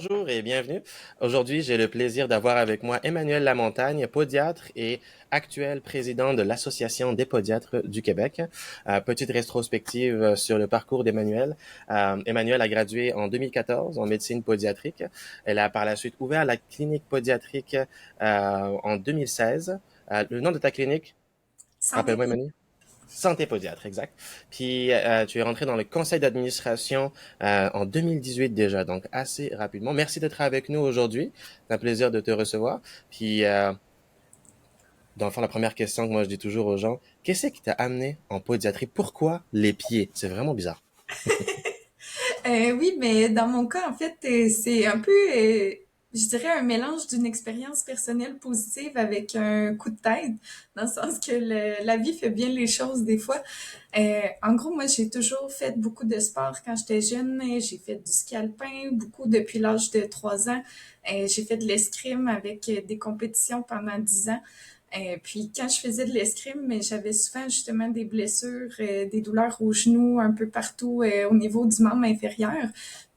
Bonjour et bienvenue. Aujourd'hui, j'ai le plaisir d'avoir avec moi Emmanuel Lamontagne, podiatre et actuel président de l'Association des podiatres du Québec. Petite rétrospective sur le parcours d'Emmanuel. Emmanuel a gradué en 2014 en médecine podiatrique. Elle a par la suite ouvert la clinique podiatrique en 2016. Le nom de ta clinique, Santé rappelle-moi pour Emmanuel? Santé podiatre, exact. Puis tu es rentré dans le conseil d'administration en 2018 déjà, donc assez rapidement. Merci d'être avec nous aujourd'hui. C'est un plaisir de te recevoir. Puis dans le fond, la première question que moi je dis toujours aux gens, qu'est-ce qui t'a amené en podiatrie? Pourquoi les pieds? C'est vraiment bizarre. Oui, mais dans mon cas, en fait, c'est un peu, je dirais, un mélange d'une expérience personnelle positive avec un coup de tête, dans le sens que la vie fait bien les choses des fois. En gros, moi, j'ai toujours fait beaucoup de sport quand j'étais jeune. J'ai fait du ski alpin, beaucoup depuis l'âge de 3 ans. J'ai fait de l'escrime avec des compétitions pendant 10 ans. Puis quand je faisais de l'escrime, mais j'avais souvent justement des blessures, des douleurs aux genoux, un peu partout au niveau du membre inférieur.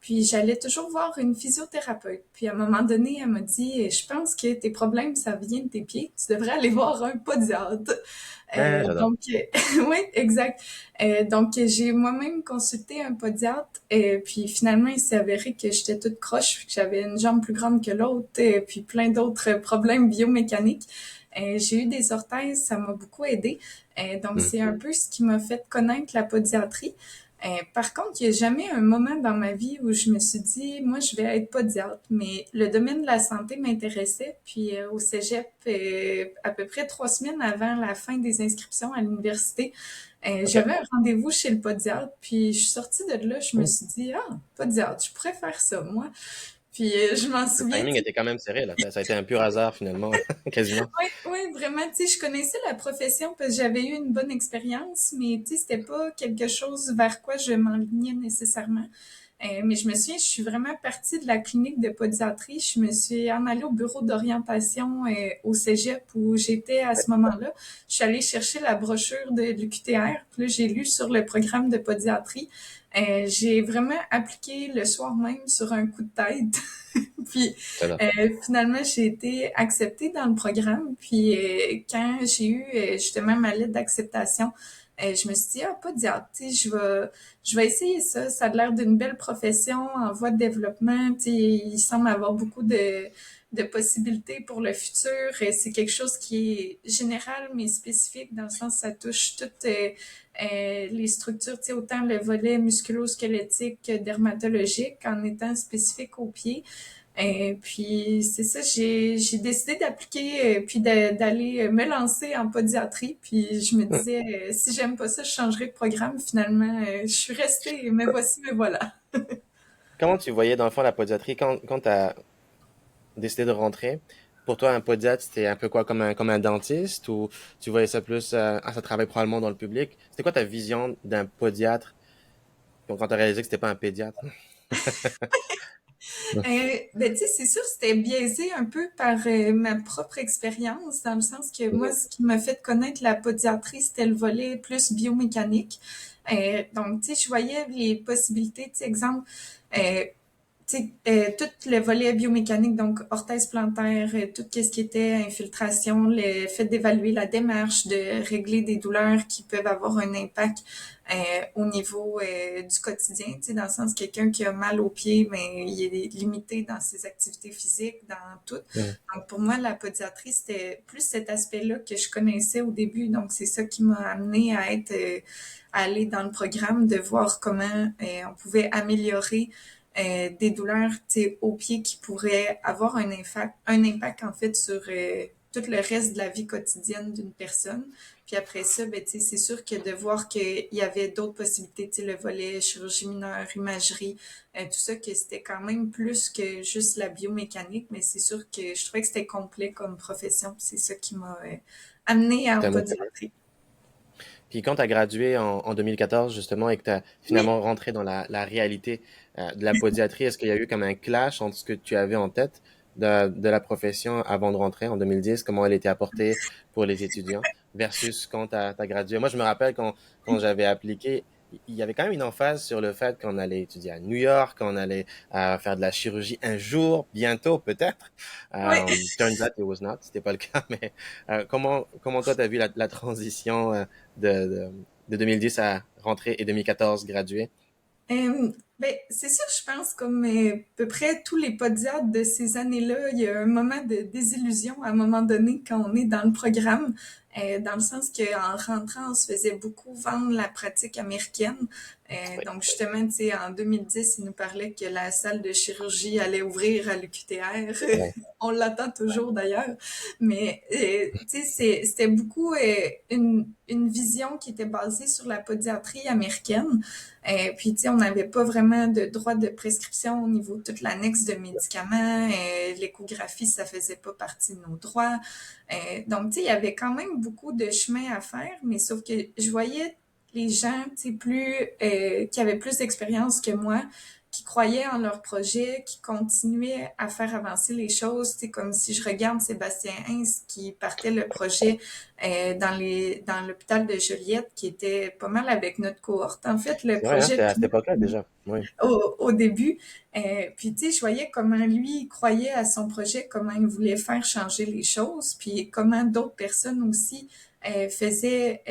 Puis j'allais toujours voir une physiothérapeute. Puis à un moment donné, elle m'a dit, je pense que tes problèmes, ça vient de tes pieds. Tu devrais aller voir un podiatre. Ah, j'adore. Donc, oui, exact. Donc, j'ai moi-même consulté un podiatre, puis finalement, il s'est avéré que j'étais toute croche, que j'avais une jambe plus grande que l'autre, puis plein d'autres problèmes biomécaniques. J'ai eu des orthèses, ça m'a beaucoup aidé. Donc, Hmm. c'est un peu ce qui m'a fait connaître la podiatrie. Par contre, il n'y a jamais un moment dans ma vie où je me suis dit, moi, je vais être podiatre, mais le domaine de la santé m'intéressait. Puis au cégep, à peu près 3 semaines avant la fin des inscriptions à l'université, OK. j'avais un rendez-vous chez le podiatre. Puis je suis sortie de là, je me Hmm. suis dit, ah, podiatre, je pourrais faire ça, moi. Puis je m'en Le souviens, timing tu sais, était quand même serré, là. Ça a été un pur hasard, finalement, quasiment. oui, ouais, vraiment, tu sais, je connaissais la profession parce que j'avais eu une bonne expérience, mais tu sais, c'était pas quelque chose vers quoi je m'enlignais nécessairement. Mais je me souviens, je suis vraiment partie de la clinique de podiatrie. Je me suis en allée au bureau d'orientation au cégep où j'étais à ce moment-là. Je suis allée chercher la brochure de l'UQTR. Puis là, j'ai lu sur le programme de podiatrie. J'ai vraiment appliqué le soir même sur un coup de tête. Puis J'adore. finalement, j'ai été acceptée dans le programme. Puis quand j'ai eu justement ma lettre d'acceptation, je me suis dit, ah, pas dire, tu sais, je vais essayer ça. Ça a l'air d'une belle profession en voie de développement. Tu sais, il semble avoir beaucoup de possibilités pour le futur. C'est quelque chose qui est général mais spécifique dans le sens que ça touche toutes les structures, tu sais, autant le volet musculo-squelettique que dermatologique en étant spécifique aux pieds. Et puis c'est ça, j'ai décidé d'appliquer puis d'aller me lancer en podiatrie. Puis je me Hmm. disais si j'aime pas ça, je changerai de programme. Finalement, je suis restée. Me voici, me voilà. Comment tu voyais, dans le fond, la podiatrie quand tu as décidé de rentrer? Pour toi, un podiatre, c'était un peu quoi, comme un dentiste ou tu voyais ça plus, ça travaille probablement dans le public? C'était quoi ta vision d'un podiatre quand tu as réalisé que c'était pas un pédiatre? Ben, tu sais, c'est sûr, c'était biaisé un peu par ma propre expérience, dans le sens que moi, Mhm. ce qui m'a fait connaître la podiatrie, c'était le volet plus biomécanique. Donc, tu sais, je voyais les possibilités, tu sais, exemple, euh, tu sais, tout le volet biomécanique, donc orthèse plantaire, tout ce qui était infiltration, le fait d'évaluer la démarche, de régler des douleurs qui peuvent avoir un impact au niveau du quotidien, tu sais, dans le sens quelqu'un qui a mal aux pieds, mais il est limité dans ses activités physiques, dans tout. Mhm. Donc pour moi, la podiatrie, c'était plus cet aspect-là que je connaissais au début. Donc c'est ça qui m'a amené à être, à aller dans le programme, de voir comment on pouvait améliorer des douleurs aux pieds qui pourraient avoir un impact en fait sur tout le reste de la vie quotidienne d'une personne. Puis après ça, ben, c'est sûr que de voir qu'il y avait d'autres possibilités, le volet chirurgie mineure, imagerie, tout ça, que c'était quand même plus que juste la biomécanique, mais c'est sûr que je trouvais que c'était complet comme profession. C'est ça qui m'a amené à en T'as pas dire. motivé. Puis quand tu as gradué en 2014, justement, et que tu as Oui. finalement rentré dans la réalité de la podiatrie, est-ce qu'il y a eu comme un clash entre ce que tu avais en tête de la profession avant de rentrer en 2010, comment elle était apportée pour les étudiants, versus quand tu as gradué? Moi, je me rappelle quand j'avais appliqué, il y avait quand même une emphase sur le fait qu'on allait étudier à New York, qu'on allait faire de la chirurgie un jour, bientôt peut-être. Oui. Turns out it was not, c'était pas le cas, mais comment toi t'as vu la transition de, de, de 2010 à rentrer et 2014 gradué? Ben, c'est sûr, je pense, comme à peu près tous les podiatres de ces années-là, il y a un moment de désillusion à un moment donné quand on est dans le programme, dans le sens qu'en rentrant, on se faisait beaucoup vendre la pratique américaine. Oui, Donc justement, tu sais, en 2010, il nous parlait que la salle de chirurgie allait ouvrir à l'UQTR. ouais, On l'attend toujours d'ailleurs. Mais tu sais, c'était beaucoup une vision qui était basée sur la podiatrie américaine. Puis, tu sais, on n'avait pas vraiment de droit de prescription au niveau de toute l'annexe de médicaments. L'échographie, ça faisait pas partie de nos droits. Donc, tu sais, il y avait quand même beaucoup de chemin à faire, mais sauf que je voyais les gens, tu sais, qui avaient plus d'expérience que moi, qui croyaient en leur projet, qui continuaient à faire avancer les choses. Tu sais, comme si je regarde Sébastien Hins qui partait le projet dans l'hôpital de Joliette, qui était pas mal avec notre cohorte. En fait, le c'est vrai, hein, projet c'était à cette pilote époque-là déjà. Oui, au début. Puis, tu sais, je voyais comment lui il croyait à son projet, comment il voulait faire changer les choses, puis comment d'autres personnes aussi faisaient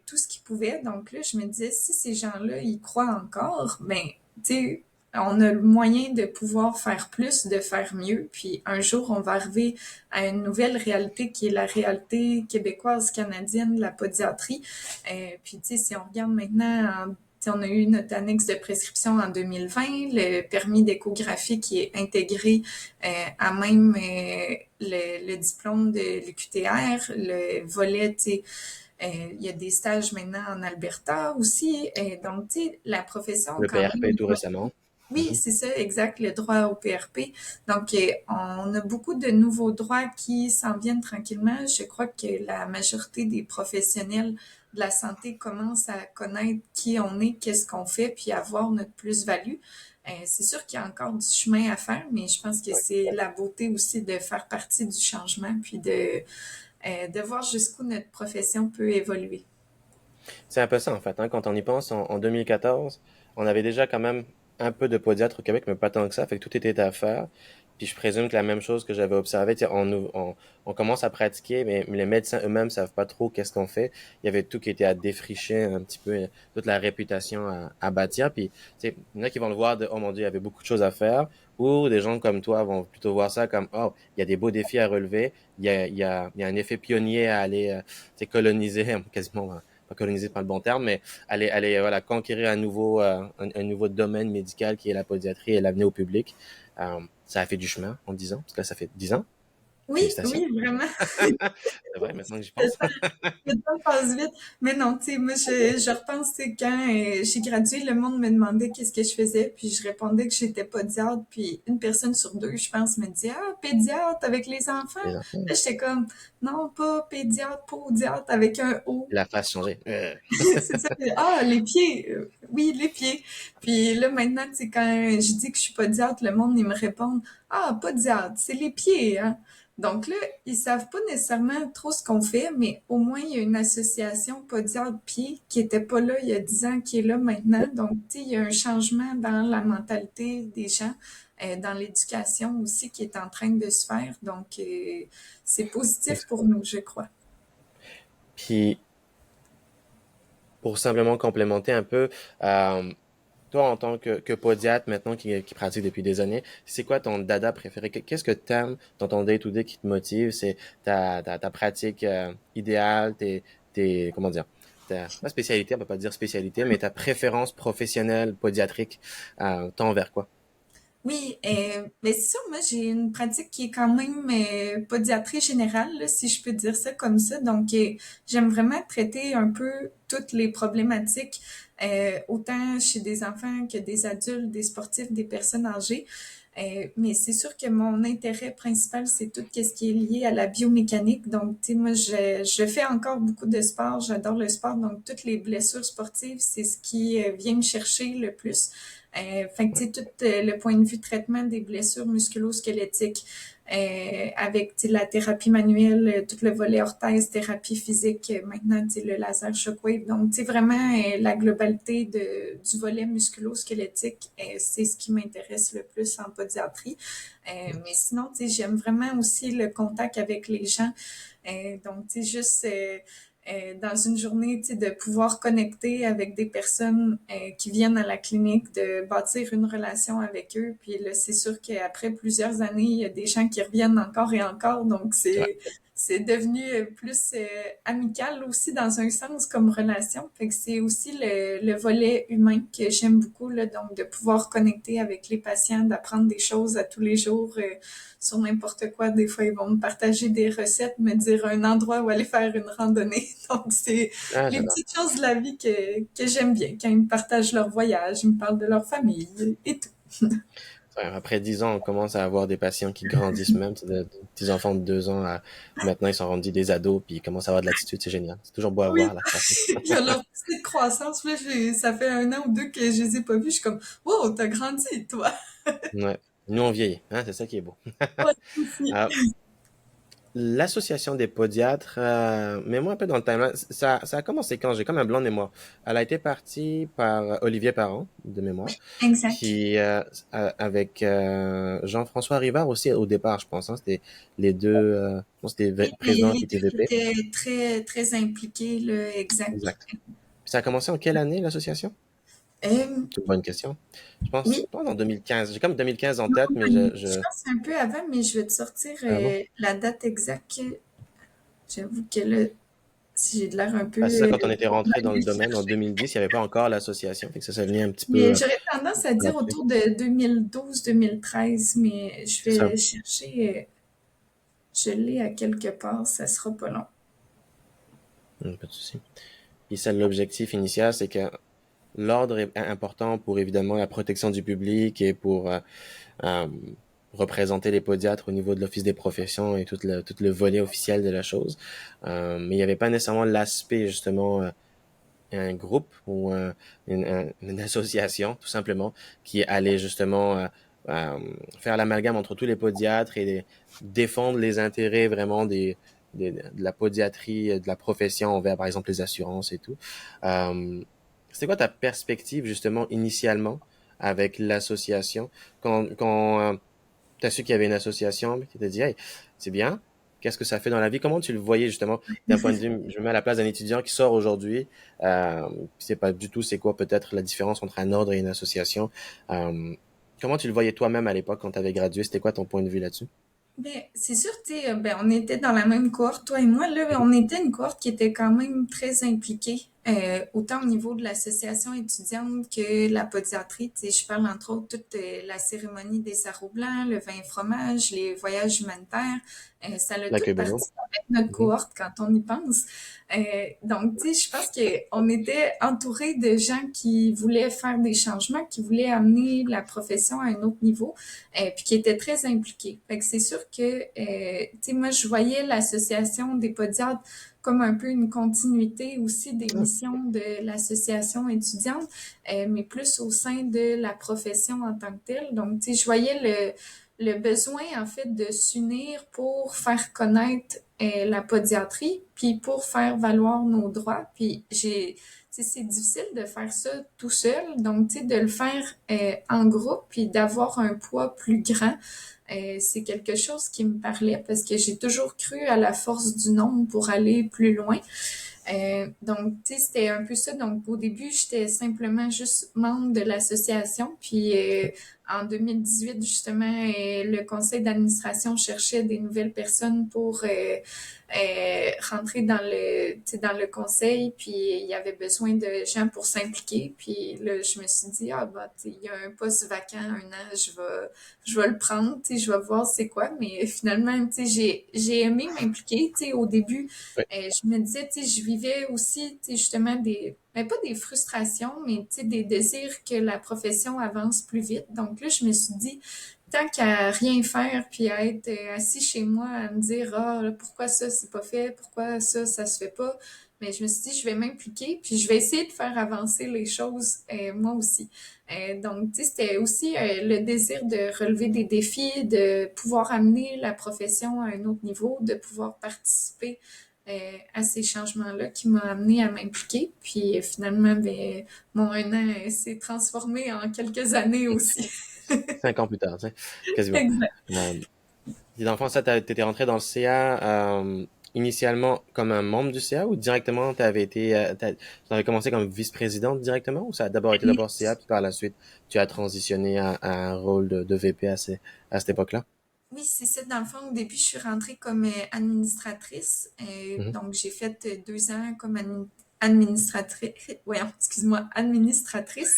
tout ce qu'ils pouvaient. Donc là, je me disais, si ces gens-là, ils croient encore, ben, tu sais, on a le moyen de pouvoir faire plus, de faire mieux. Puis un jour, on va arriver à une nouvelle réalité qui est la réalité québécoise, canadienne de la podiatrie. Puis, tu sais, si on regarde maintenant on a eu notre annexe de prescription en 2020, le permis d'échographie qui est intégré à même le diplôme de l'UQTR, le volet, il y a des stages maintenant en Alberta aussi. Donc, tu sais, la profession le quand PRP même. tout récemment. Oui, Mhm. c'est ça, exact, le droit au PRP. Donc, on a beaucoup de nouveaux droits qui s'en viennent tranquillement. Je crois que la majorité des professionnels de la santé commencent à connaître qui on est, qu'est-ce qu'on fait, puis à voir notre plus-value. C'est sûr qu'il y a encore du chemin à faire, mais je pense que c'est la beauté aussi de faire partie du changement, puis de voir jusqu'où notre profession peut évoluer. C'est un peu ça en fait, hein. Quand on y pense, en 2014, on avait déjà quand même un peu de podiatre au Québec, mais pas tant que ça, fait que tout était à faire. Puis je présume que la même chose que j'avais observé, on commence à pratiquer, mais les médecins eux-mêmes savent pas trop qu'est-ce qu'on fait. Il y avait tout qui était à défricher un petit peu, toute la réputation à bâtir. Puis, tu sais, il y en a qui vont le voir de, oh mon Dieu, il y avait beaucoup de choses à faire, ou des gens comme toi vont plutôt voir ça comme, oh, il y a des beaux défis à relever, il y a un effet pionnier à aller, tu sais, coloniser, quasiment, pas coloniser par le bon terme, mais aller voilà, conquérir un nouveau domaine médical qui est la pédiatrie et l'amener au public. Ça a fait du chemin en 10 ans, parce que là, ça fait 10 ans. Oui, Félicitations. oui, vraiment. C'est vrai, maintenant que j'y pense. Le temps passe vite. Mais non, tu sais, moi, je repense, tu sais, quand j'ai gradué, le monde me demandait qu'est-ce que je faisais, puis je répondais que j'étais podiatre, puis une personne sur deux, je pense, me disait, ah, pédiatre avec les enfants. Les enfants, Là, j'étais comme, non, pas pédiatre, podiatre avec un O. la face changée. C'est ça. Ah, les pieds. Oui, les pieds. Puis là, maintenant, tu sais, quand je dis que je suis podiatre, le monde, il me répond, ah, podiatre, c'est les pieds, hein. Donc là, ils savent pas nécessairement trop ce qu'on fait, mais au moins, il y a une association podiatre-pied qui était pas là il y a 10 ans, qui est là maintenant. Donc, tu sais, il y a un changement dans la mentalité des gens, dans l'éducation aussi, qui est en train de se faire. Donc, c'est positif pour nous, je crois. Puis, pour simplement complémenter un peu, euh, toi, en tant que podiatre maintenant qui pratique depuis des années, c'est quoi ton dada préféré? Qu'est-ce que t'aimes dans ton day-to-day qui te motive? C'est ta pratique idéale, comment dire, pas spécialité, on peut pas dire spécialité, mais ta préférence professionnelle podiatrique, tend vers quoi? Oui, mais c'est sûr, moi j'ai une pratique qui est quand même podiatrie générale, là, si je peux dire ça comme ça. Donc, j'aime vraiment traiter un peu toutes les problématiques, autant chez des enfants que des adultes, des sportifs, des personnes âgées. Mais c'est sûr que mon intérêt principal, c'est tout ce qui est lié à la biomécanique. Donc, tu sais, moi, je fais encore beaucoup de sport, j'adore le sport. Donc, toutes les blessures sportives, c'est ce qui vient me chercher le plus. Fait que, tu sais, tout le point de vue traitement des blessures musculo-squelettiques, avec la thérapie manuelle, tout le volet orthèse, thérapie physique, maintenant le laser shockwave. Donc, vraiment la globalité du volet musculo-squelettique, c'est ce qui m'intéresse le plus en podiatrie. Mais sinon, j'aime vraiment aussi le contact avec les gens. Donc, juste dans une journée, de pouvoir connecter avec des personnes qui viennent à la clinique, de bâtir une relation avec eux. Puis là, c'est sûr qu'après plusieurs années, il y a des gens qui reviennent encore et encore. Donc, Ouais. c'est devenu plus amical aussi dans un sens comme relation. Fait que c'est aussi le volet humain que j'aime beaucoup, là, donc de pouvoir connecter avec les patients, d'apprendre des choses à tous les jours sur n'importe quoi. Des fois, ils vont me partager des recettes, me dire un endroit où aller faire une randonnée. Donc, c'est Ah, les j'adore. petites choses de la vie que j'aime bien. Quand ils me partagent leur voyage, ils me parlent de leur famille et tout. Ouais, après 10 ans, on commence à avoir des patients qui grandissent même, de petits enfants de 2 ans à maintenant ils sont rendus des ados puis ils commencent à avoir de l'attitude, c'est génial. C'est toujours beau à Oui, voir la croissance. il y a leur petite croissance. Là, ça fait 1 an ou 2 que je les ai pas vus. Je suis comme, wow, t'as grandi, toi. Ouais. Nous on vieillit, hein, c'est ça qui est beau. Ouais, aussi. Ah, l'association des podiatres, mets-moi un peu dans le timeline. Ça a commencé quand? J'ai comme un blanc de mémoire. Elle a été partie par Olivier Parent, de mémoire, Exact. qui avec Jean-François Rivard aussi au départ, je pense. Hein, c'était les deux. Non, c'était président Les puis deux qui TVP. étaient très, très impliqués, là, exact. Exact. Puis ça a commencé en quelle année l'association? Euh, C'est une bonne question. oui, Je pense en 2015. J'ai comme 2015 en tête, mais je pense que c'est un peu avant, mais je vais te sortir ah bon? la date exacte. J'avoue que là, si j'ai de l'air un peu Ah, c'est ça, quand on était trop rentré dans le mal domaine en chercher. 2010, il n'y avait pas encore l'association, fait que ça venait un petit Mais peu j'aurais tendance à dire après. autour de 2012-2013, mais je C'est ça. vais chercher. Je l'ai à quelque part, ça sera pas long. Pas de souci. Puis ça, l'objectif initial, c'est que l'ordre est important pour évidemment la protection du public et pour euh, représenter les podiatres au niveau de l'Office des professions et tout le volet officiel de la chose. Mais il n'y avait pas nécessairement l'aspect justement un groupe ou une association tout simplement qui allait justement faire l'amalgame entre tous les podiatres et défendre les intérêts vraiment de la podiatrie, de la profession envers par exemple les assurances et tout. C'était quoi ta perspective justement initialement avec l'association quand tu as su qu'il y avait une association, tu t'es dit, hey, c'est bien. Qu'est-ce que ça fait dans la vie? Comment tu le voyais justement d'un point de vue, je me mets à la place d'un étudiant qui sort aujourd'hui, qui sait pas du tout c'est quoi peut-être la différence entre un ordre et une association. Euh, Comment tu le voyais toi-même à l'époque quand tu avais gradué? C'était quoi ton point de vue là-dessus? Ben, c'est sûr, tu sais, ben, on était dans la même cohorte, toi et moi, là, on était une cohorte qui était quand même très impliquée, autant au niveau de l'association étudiante que la podiatrie. Tu sais, je parle entre autres toute la cérémonie des sarraux blancs, le vin et fromage, les voyages humanitaires. Ça a tout L'accueil bénévole? parti avec notre Mhm. cohorte quand on y pense. Donc, tu sais, je pense qu'on était entouré de gens qui voulaient faire des changements, qui voulaient amener la profession à un autre niveau, puis qui étaient très impliqués. Fait que c'est sûr que, tu sais, moi, je voyais l'association des podiatres comme un peu une continuité aussi des Ah, missions de l'association étudiante, mais plus au sein de la profession en tant que telle. Donc, tu sais, je voyais le besoin, en fait, de s'unir pour faire connaître la podiatrie, puis pour faire valoir nos droits. Puis c'est difficile de faire ça tout seul, donc tu sais, de le faire en groupe, puis d'avoir un poids plus grand, c'est quelque chose qui me parlait parce que j'ai toujours cru à la force du nombre pour aller plus loin. Donc, tu sais, c'était un peu ça. Donc, au début, j'étais simplement juste membre de l'association. Puis, en 2018, justement, le conseil d'administration cherchait des nouvelles personnes pour rentrer dans tu sais, dans le conseil. Puis, il y avait besoin de gens pour s'impliquer. Puis, là, je me suis dit, ah, bah, tu sais, il y a un poste vacant, 1 an, je vais le prendre. Tu sais, je vais voir c'est quoi. Mais finalement, tu sais, j'ai aimé m'impliquer. Tu sais, au début, ouais. je me disais, tu sais, je vivais aussi, tu sais, justement ben pas des frustrations, mais tu sais, des désirs que la profession avance plus vite. Donc là, je me suis dit, tant qu'à rien faire, puis à être assis chez moi, à me dire, ah, là, pourquoi ça, c'est pas fait, pourquoi ça se fait pas, mais je me suis dit, je vais m'impliquer, puis je vais essayer de faire avancer les choses moi aussi. Donc, tu sais, c'était aussi le désir de relever des défis, de pouvoir amener la profession à un autre niveau, de pouvoir participer à ces changements-là qui m'ont amené à m'impliquer. Puis finalement, ben, mon 1 an s'est transformé en quelques années aussi. 5 ans plus tard, tu sais, quasiment. Exact. Euh, Puis dans le fond, ça, t'étais rentré dans le CA initialement comme un membre du CA ou directement t'avais commencé comme vice-présidente directement ou ça a d'abord été d'abord CA puis par la suite tu as transitionné à un rôle de VP à cette époque-là? Oui, c'est ça. Dans le fond, au début, je suis rentrée comme administratrice. Mhm. Donc, j'ai fait 2 ans comme administratrice. Voyons, excuse-moi, administratrice.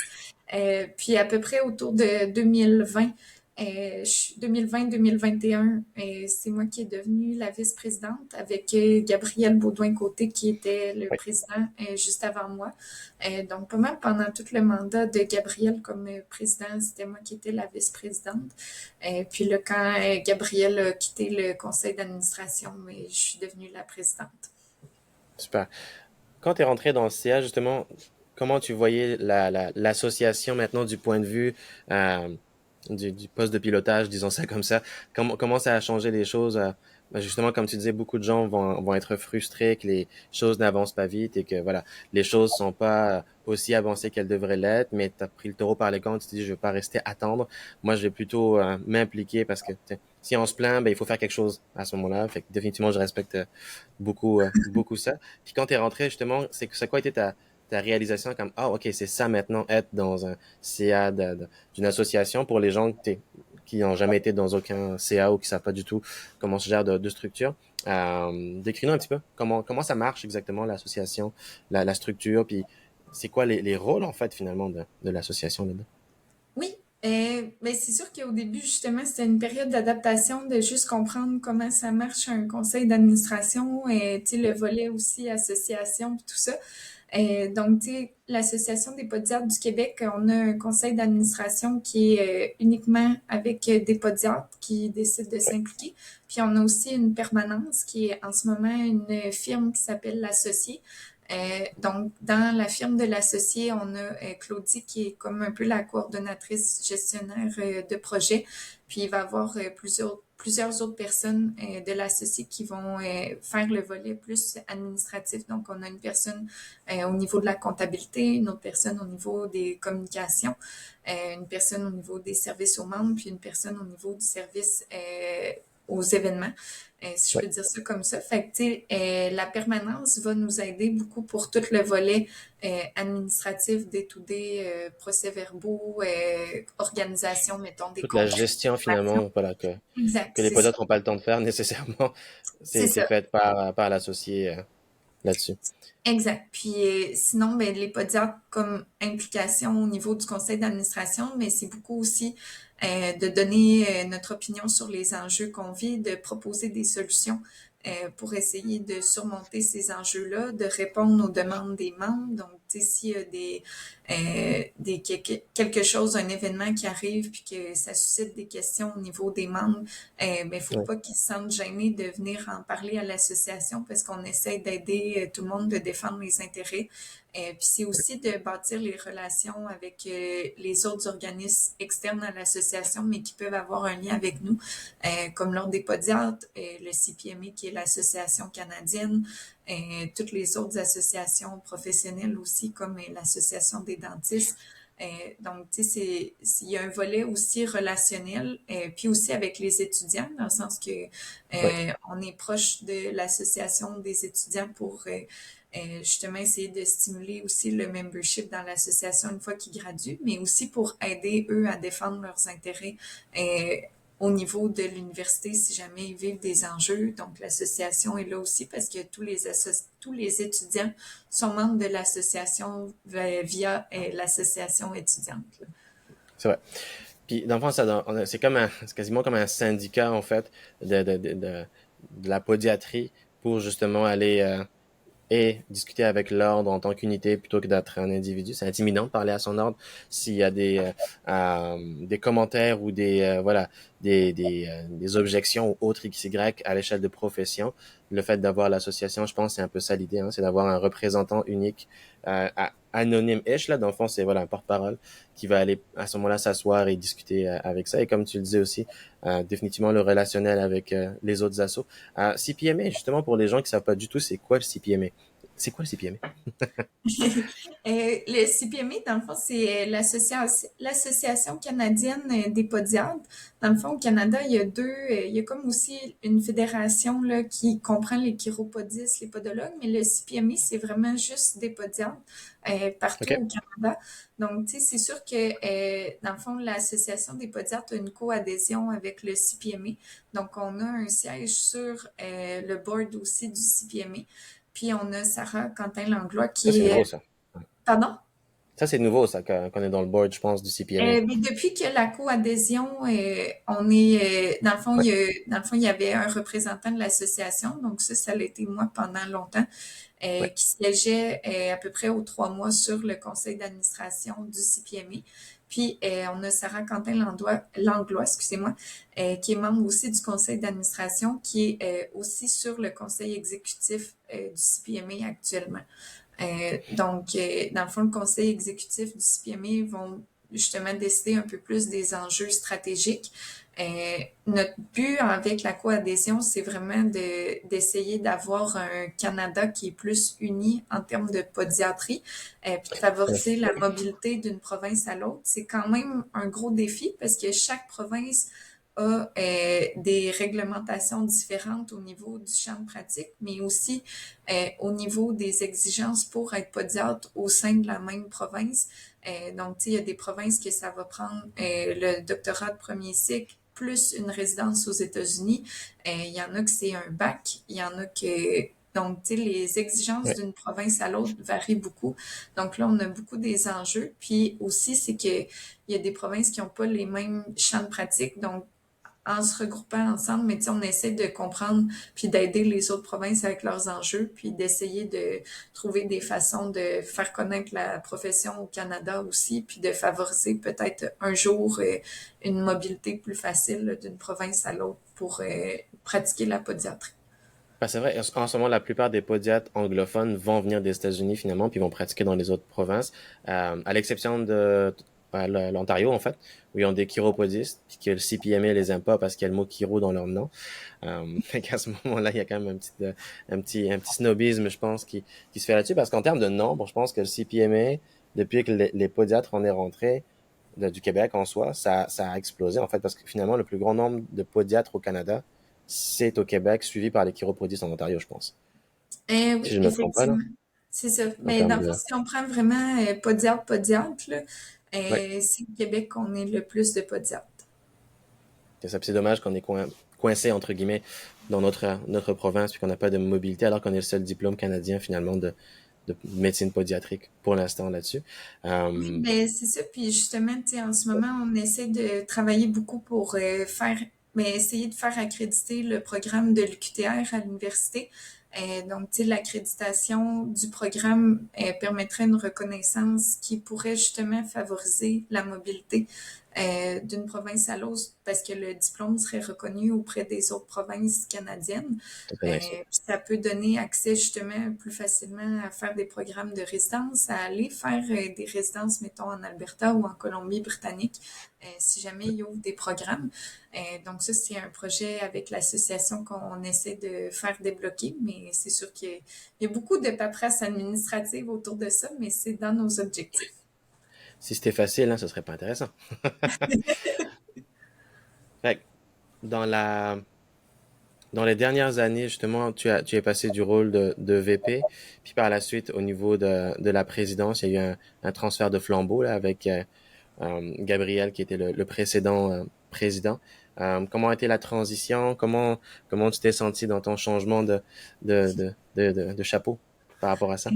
Puis à peu près autour de 2020, 2020-2021, c'est moi qui est devenue la vice-présidente avec Gabriel Baudouin-Côté qui était le Oui. président juste avant moi. Donc, pas mal pendant tout le mandat de Gabriel comme président, c'était moi qui étais la vice-présidente. Puis là, quand Gabriel a quitté le conseil d'administration, mais je suis devenue la présidente. Super. Quand tu es rentré dans le CA, justement, comment tu voyais l'association maintenant du point de vue euh, du poste de pilotage, disons ça comme ça? Comment ça a changé les choses? Ben justement, comme tu disais, beaucoup de gens vont être frustrés que les choses n'avancent pas vite et que voilà, les choses sont pas aussi avancées qu'elles devraient l'être, mais tu as pris le taureau par les cornes, tu te dis, je vais pas rester attendre. Moi, je vais plutôt m'impliquer parce que tu sais, si on se plaint, ben, il faut faire quelque chose à ce moment-là. Fait que définitivement, je respecte beaucoup ça. Puis quand tu es rentré, justement, c'est quoi était ta réalisation comme, ah, ok, c'est ça maintenant, être dans un CA d'une association pour les gens qui n'ont jamais été dans aucun CA ou qui savent pas du tout comment se gère de structure. Décris-nous un petit peu comment ça marche exactement l'association, la structure, puis c'est quoi les rôles en fait finalement de l'association là-dedans. Oui, mais c'est sûr qu'au début, justement, c'était une période d'adaptation, de juste comprendre comment ça marche un conseil d'administration, et tu sais, le volet aussi association, puis tout ça. Donc, tu sais, l'Association des podiatres du Québec, on a un conseil d'administration qui est uniquement avec des podiatres qui décident de s'impliquer. Puis on a aussi une permanence qui est en ce moment une firme qui s'appelle l'Associé. Donc, dans la firme de l'associé, on a Claudie qui est comme un peu la coordonnatrice gestionnaire de projet. Puis il va y avoir plusieurs autres personnes de l'associé qui vont faire le volet plus administratif. Donc, on a une personne au niveau de la comptabilité, une autre personne au niveau des communications, une personne au niveau des services aux membres, puis une personne au niveau du service aux événements, si je Ouais. peux dire ça comme ça. Fait que, tu sais, la permanence va nous aider beaucoup pour tout le volet administratif, day-to-day, procès-verbaux, organisation, mettons, des Toute la congrès. gestion finalement, voilà, Exact, que les c'est ça. podotes n'ont pas le temps de faire nécessairement, C'est c'est ça. fait par l'associé là-dessus. Exact. Puis sinon, ben, les podiatres comme implication au niveau du conseil d'administration, mais c'est beaucoup aussi de donner notre opinion sur les enjeux qu'on vit, de proposer des solutions pour essayer de surmonter ces enjeux-là, de répondre aux demandes des membres. Donc, tu sais, s'il y a quelque chose, un événement qui arrive, puis que ça suscite des questions au niveau des membres, ben, faut Ouais. pas qu'ils se sentent gênés de venir en parler à l'association parce qu'on essaie d'aider tout le monde de défendre les intérêts. Puis c'est aussi de bâtir les relations avec les autres organismes externes à l'association, mais qui peuvent avoir un lien avec nous, comme l'Ordre des podiatres, le CPME qui est l'association canadienne, toutes les autres associations professionnelles aussi, comme l'association des dentistes. Donc, tu sais, il y a un volet aussi relationnel, puis aussi avec les étudiants, dans le sens que Ouais. on est proche de l'association des étudiants pour justement essayer de stimuler aussi le membership dans l'association une fois qu'ils graduent, mais aussi pour aider eux à défendre leurs intérêts euh, au niveau de l'université si jamais ils vivent des enjeux. Donc l'association est là aussi parce que tous les étudiants sont membres de l'association via l'association étudiante. Là. C'est vrai. Puis, dans le fond, c'est c'est quasiment comme un syndicat, en fait, de la pédiatrie pour justement aller et discuter avec l'ordre en tant qu'unité plutôt que d'être un individu. C'est intimidant de parler à son ordre s'il y a des commentaires ou voilà, des objections ou autres XY à l'échelle de profession. Le fait d'avoir l'association, je pense, c'est un peu ça l'idée, hein, c'est d'avoir un représentant unique, anonyme-ish, là, dans le fond, c'est voilà, un porte-parole qui va aller à ce moment-là s'asseoir et discuter avec ça. Et comme tu le disais aussi, définitivement le relationnel avec les autres assos. CPMA, justement, pour les gens qui savent pas du tout, c'est quoi le CPMA? C'est quoi le CPMA? Le CPMA, dans le fond, c'est l'Association canadienne des podiatres. Dans le fond, au Canada, il y a il y a comme aussi une fédération là, qui comprend les chiropodistes, les podologues, mais le CPMA, c'est vraiment juste des podiatres partout OK. au Canada. Donc, tu sais, c'est sûr que, dans le fond, l'Association des podiatres a une coadhésion avec le CPMA. Donc, on a un siège sur le board aussi du CPMA. Puis on a Sarah Quentin-Langlois Ça, c'est qui est... nouveau, ça. Pardon? Ça, c'est nouveau, ça, qu'on est dans le board, je pense, du CPMA. Mais depuis que la coadhésion, on est dans le fond, Ouais, dans le fond, il y avait un représentant de l'association, donc ça a été moi pendant longtemps, ouais. qui siégeait à peu près aux 3 mois sur le conseil d'administration du CPMA. Puis on a Sarah Langlois, excusez-moi, qui est membre aussi du conseil d'administration, qui est aussi sur le conseil exécutif du CPMA actuellement. Dans le fond, le conseil exécutif du CPMA vont justement décider un peu plus des enjeux stratégiques. Notre but avec la coadhésion, c'est vraiment d'essayer d'avoir un Canada qui est plus uni en termes de podiatrie, puis de favoriser la mobilité d'une province à l'autre. C'est quand même un gros défi parce que chaque province a des réglementations différentes au niveau du champ de pratique, mais aussi au niveau des exigences pour être podiatre au sein de la même province. Donc, tu sais, il y a des provinces que ça va prendre le doctorat de premier cycle plus une résidence aux États-Unis. Il y en a que c'est un bac, il y en a que... Donc, tu sais, les exigences Ouais. d'une province à l'autre varient beaucoup. Donc là, on a beaucoup des enjeux. Puis aussi, c'est que il y a des provinces qui n'ont pas les mêmes champs de pratique. Donc, en se regroupant ensemble, mais tu sais, on essaie de comprendre puis d'aider les autres provinces avec leurs enjeux, puis d'essayer de trouver des façons de faire connaître la profession au Canada aussi, puis de favoriser peut-être un jour une mobilité plus facile d'une province à l'autre pour pratiquer la podiatrie. Ben, c'est vrai, en ce moment, la plupart des podiatres anglophones vont venir des États-Unis finalement, puis vont pratiquer dans les autres provinces, à l'exception de l'Ontario en fait, où ils ont des chiropodistes, puis que le CPMA les aime pas parce qu'il y a le mot chiro dans leur nom. Fait qu'à ce moment-là, il y a quand même un petit snobisme, je pense, qui se fait là-dessus, parce qu'en termes de nombre, je pense que le CPMA, depuis que les podiatres en est rentré du Québec en soi, ça a explosé en fait, parce que finalement, le plus grand nombre de podiatres au Canada, c'est au Québec, suivi par les chiropodistes en Ontario, je pense. Si Oui, je ne me trompe pas, là, effectivement. C'est ça. en Mais dans termes le fond, de... si on prend vraiment podiatre, là, Ouais, c'est au Québec qu'on est le plus de podiatres. c'est ça. Puis c'est dommage qu'on est coincé, entre guillemets, dans notre province, puis qu'on n'a pas de mobilité, alors qu'on est le seul diplôme canadien, finalement, de médecine pédiatrique pour l'instant là-dessus. Oui, Euh, ben c'est ça. Puis justement, tu sais, en ce moment, on essaie de travailler beaucoup pour essayer de faire accréditer le programme de l'UQTR à l'université. Donc, tu sais, l'accréditation du programme permettrait une reconnaissance qui pourrait justement favoriser la mobilité d'une province à l'autre parce que le diplôme serait reconnu auprès des autres provinces canadiennes. c'est très nice. Puis ça peut donner accès justement plus facilement à faire des programmes de résidence, à aller faire des résidences, mettons, en Alberta ou en Colombie-Britannique, si jamais il ouvre des programmes. Donc ça, c'est un projet avec l'association qu'on essaie de faire débloquer, mais c'est sûr qu'il y a beaucoup de paperasse administrative autour de ça, mais c'est dans nos objectifs. Si c'était facile, hein, ce serait pas intéressant. Fait que dans dans les dernières années, justement, tu es passé du rôle de VP, puis par la suite, au niveau de la présidence, il y a eu un transfert de flambeau là, avec Gabriel, qui était le précédent président. Comment a été la transition? Comment tu t'es senti dans ton changement de chapeau par rapport à ça?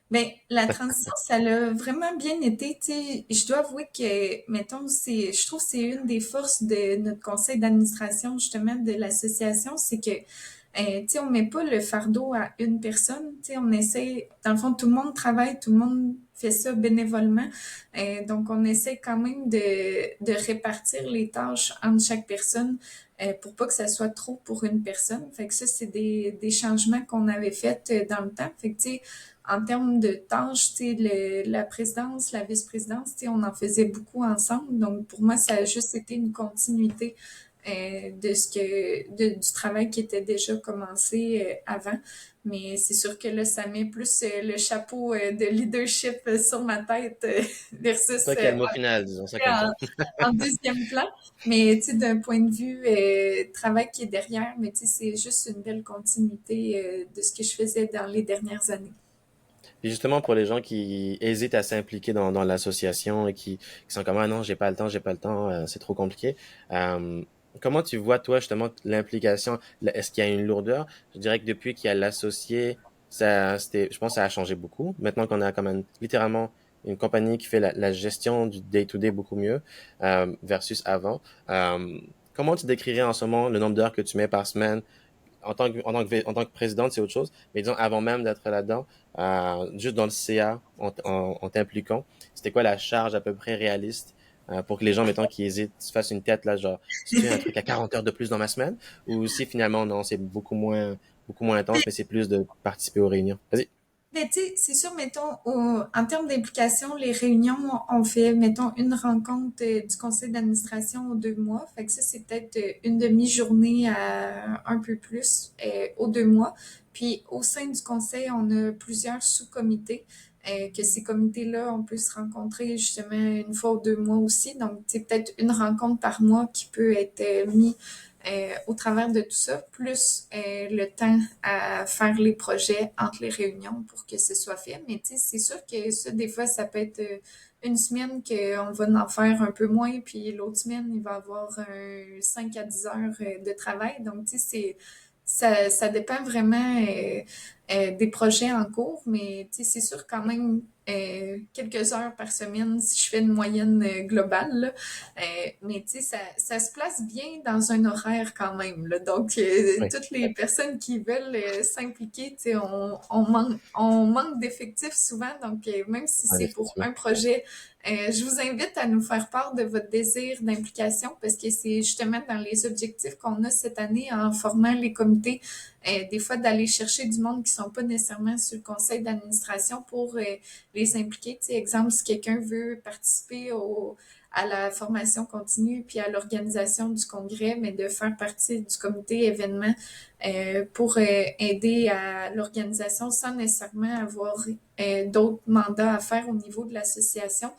Ben, la transition, ça l'a vraiment bien été. Tu sais, je dois avouer que, mettons, je trouve que c'est une des forces de notre conseil d'administration, justement, de l'association, c'est que Tu sais, on met pas le fardeau à une personne. Tu sais, on essaie, dans le fond, tout le monde travaille, tout le monde fait ça bénévolement. Donc, on essaie quand même de répartir les tâches entre chaque personne pour pas que ça soit trop pour une personne. Fait que ça, c'est des changements qu'on avait faits dans le temps. Fait que, tu sais, en termes de tâches, tu sais, la présidence, la vice-présidence, tu sais, on en faisait beaucoup ensemble. Donc, pour moi, ça a juste été une continuité de du travail qui était déjà commencé avant. Mais c'est sûr que là, ça met plus le chapeau de leadership sur ma tête C'est versus toi qui as le mot final, disons ça comme ça. en, en deuxième plan. Mais tu sais, d'un point de vue travail qui est derrière, mais tu sais, c'est juste une belle continuité de ce que je faisais dans les dernières années. Puis justement, pour les gens qui hésitent à s'impliquer dans l'association et qui sont comme, ah non, j'ai pas le temps, c'est trop compliqué. Euh, Comment tu vois, toi, justement, l'implication? Est-ce qu'il y a une lourdeur? Je dirais que depuis qu'il y a l'associé, je pense que ça a changé beaucoup. Maintenant qu'on a comme littéralement une compagnie qui fait la gestion du day-to-day beaucoup mieux, versus avant. Euh, Comment tu décrirais en ce moment le nombre d'heures que tu mets par semaine en tant que présidente, c'est autre chose. Mais disons, avant même d'être là-dedans, juste dans le CA, en t'impliquant, c'était quoi la charge à peu près réaliste pour que les gens, mettons, qui hésitent, se fassent une tête, là, genre, si tu as un truc à 40 heures de plus dans ma semaine, ou si finalement, non, c'est beaucoup moins intense, mais c'est plus de participer aux réunions. Vas-y. Mais tu sais, c'est sûr, mettons, en termes d'implication, les réunions, on fait, mettons, une rencontre du conseil d'administration aux 2 mois. Fait que ça, c'est peut-être une demi-journée à un peu plus aux 2 mois. Puis au sein du conseil, on a plusieurs sous-comités. Que ces comités-là, on peut se rencontrer justement une fois aux 2 mois aussi. Donc, c'est peut-être une rencontre par mois qui peut être mise au travers de tout ça, plus le temps à faire les projets entre les réunions pour que ce soit fait. Mais tu sais, c'est sûr que ça, des fois, ça peut être une semaine qu'on va en faire un peu moins, puis l'autre semaine, il va y avoir 5 à 10 heures de travail. Donc, tu sais, ça dépend vraiment des projets en cours, mais tu sais, c'est sûr quand même quelques heures par semaine si je fais une moyenne globale, là. Mais tu sais, ça se place bien dans un horaire quand même, là. Donc, Oui, toutes les personnes qui veulent s'impliquer, tu sais, on manque d'effectifs souvent. Donc, même si ouais, c'est pour définitivement. un projet, je vous invite à nous faire part de votre désir d'implication parce que c'est justement dans les objectifs qu'on a cette année en formant les comités, des fois d'aller chercher du monde qui sont pas nécessairement sur le conseil d'administration pour les impliquer. Tu sais, exemple, si quelqu'un veut participer à la formation continue puis à l'organisation du congrès, mais de faire partie du comité événement pour aider à l'organisation sans nécessairement avoir d'autres mandats à faire au niveau de l'association.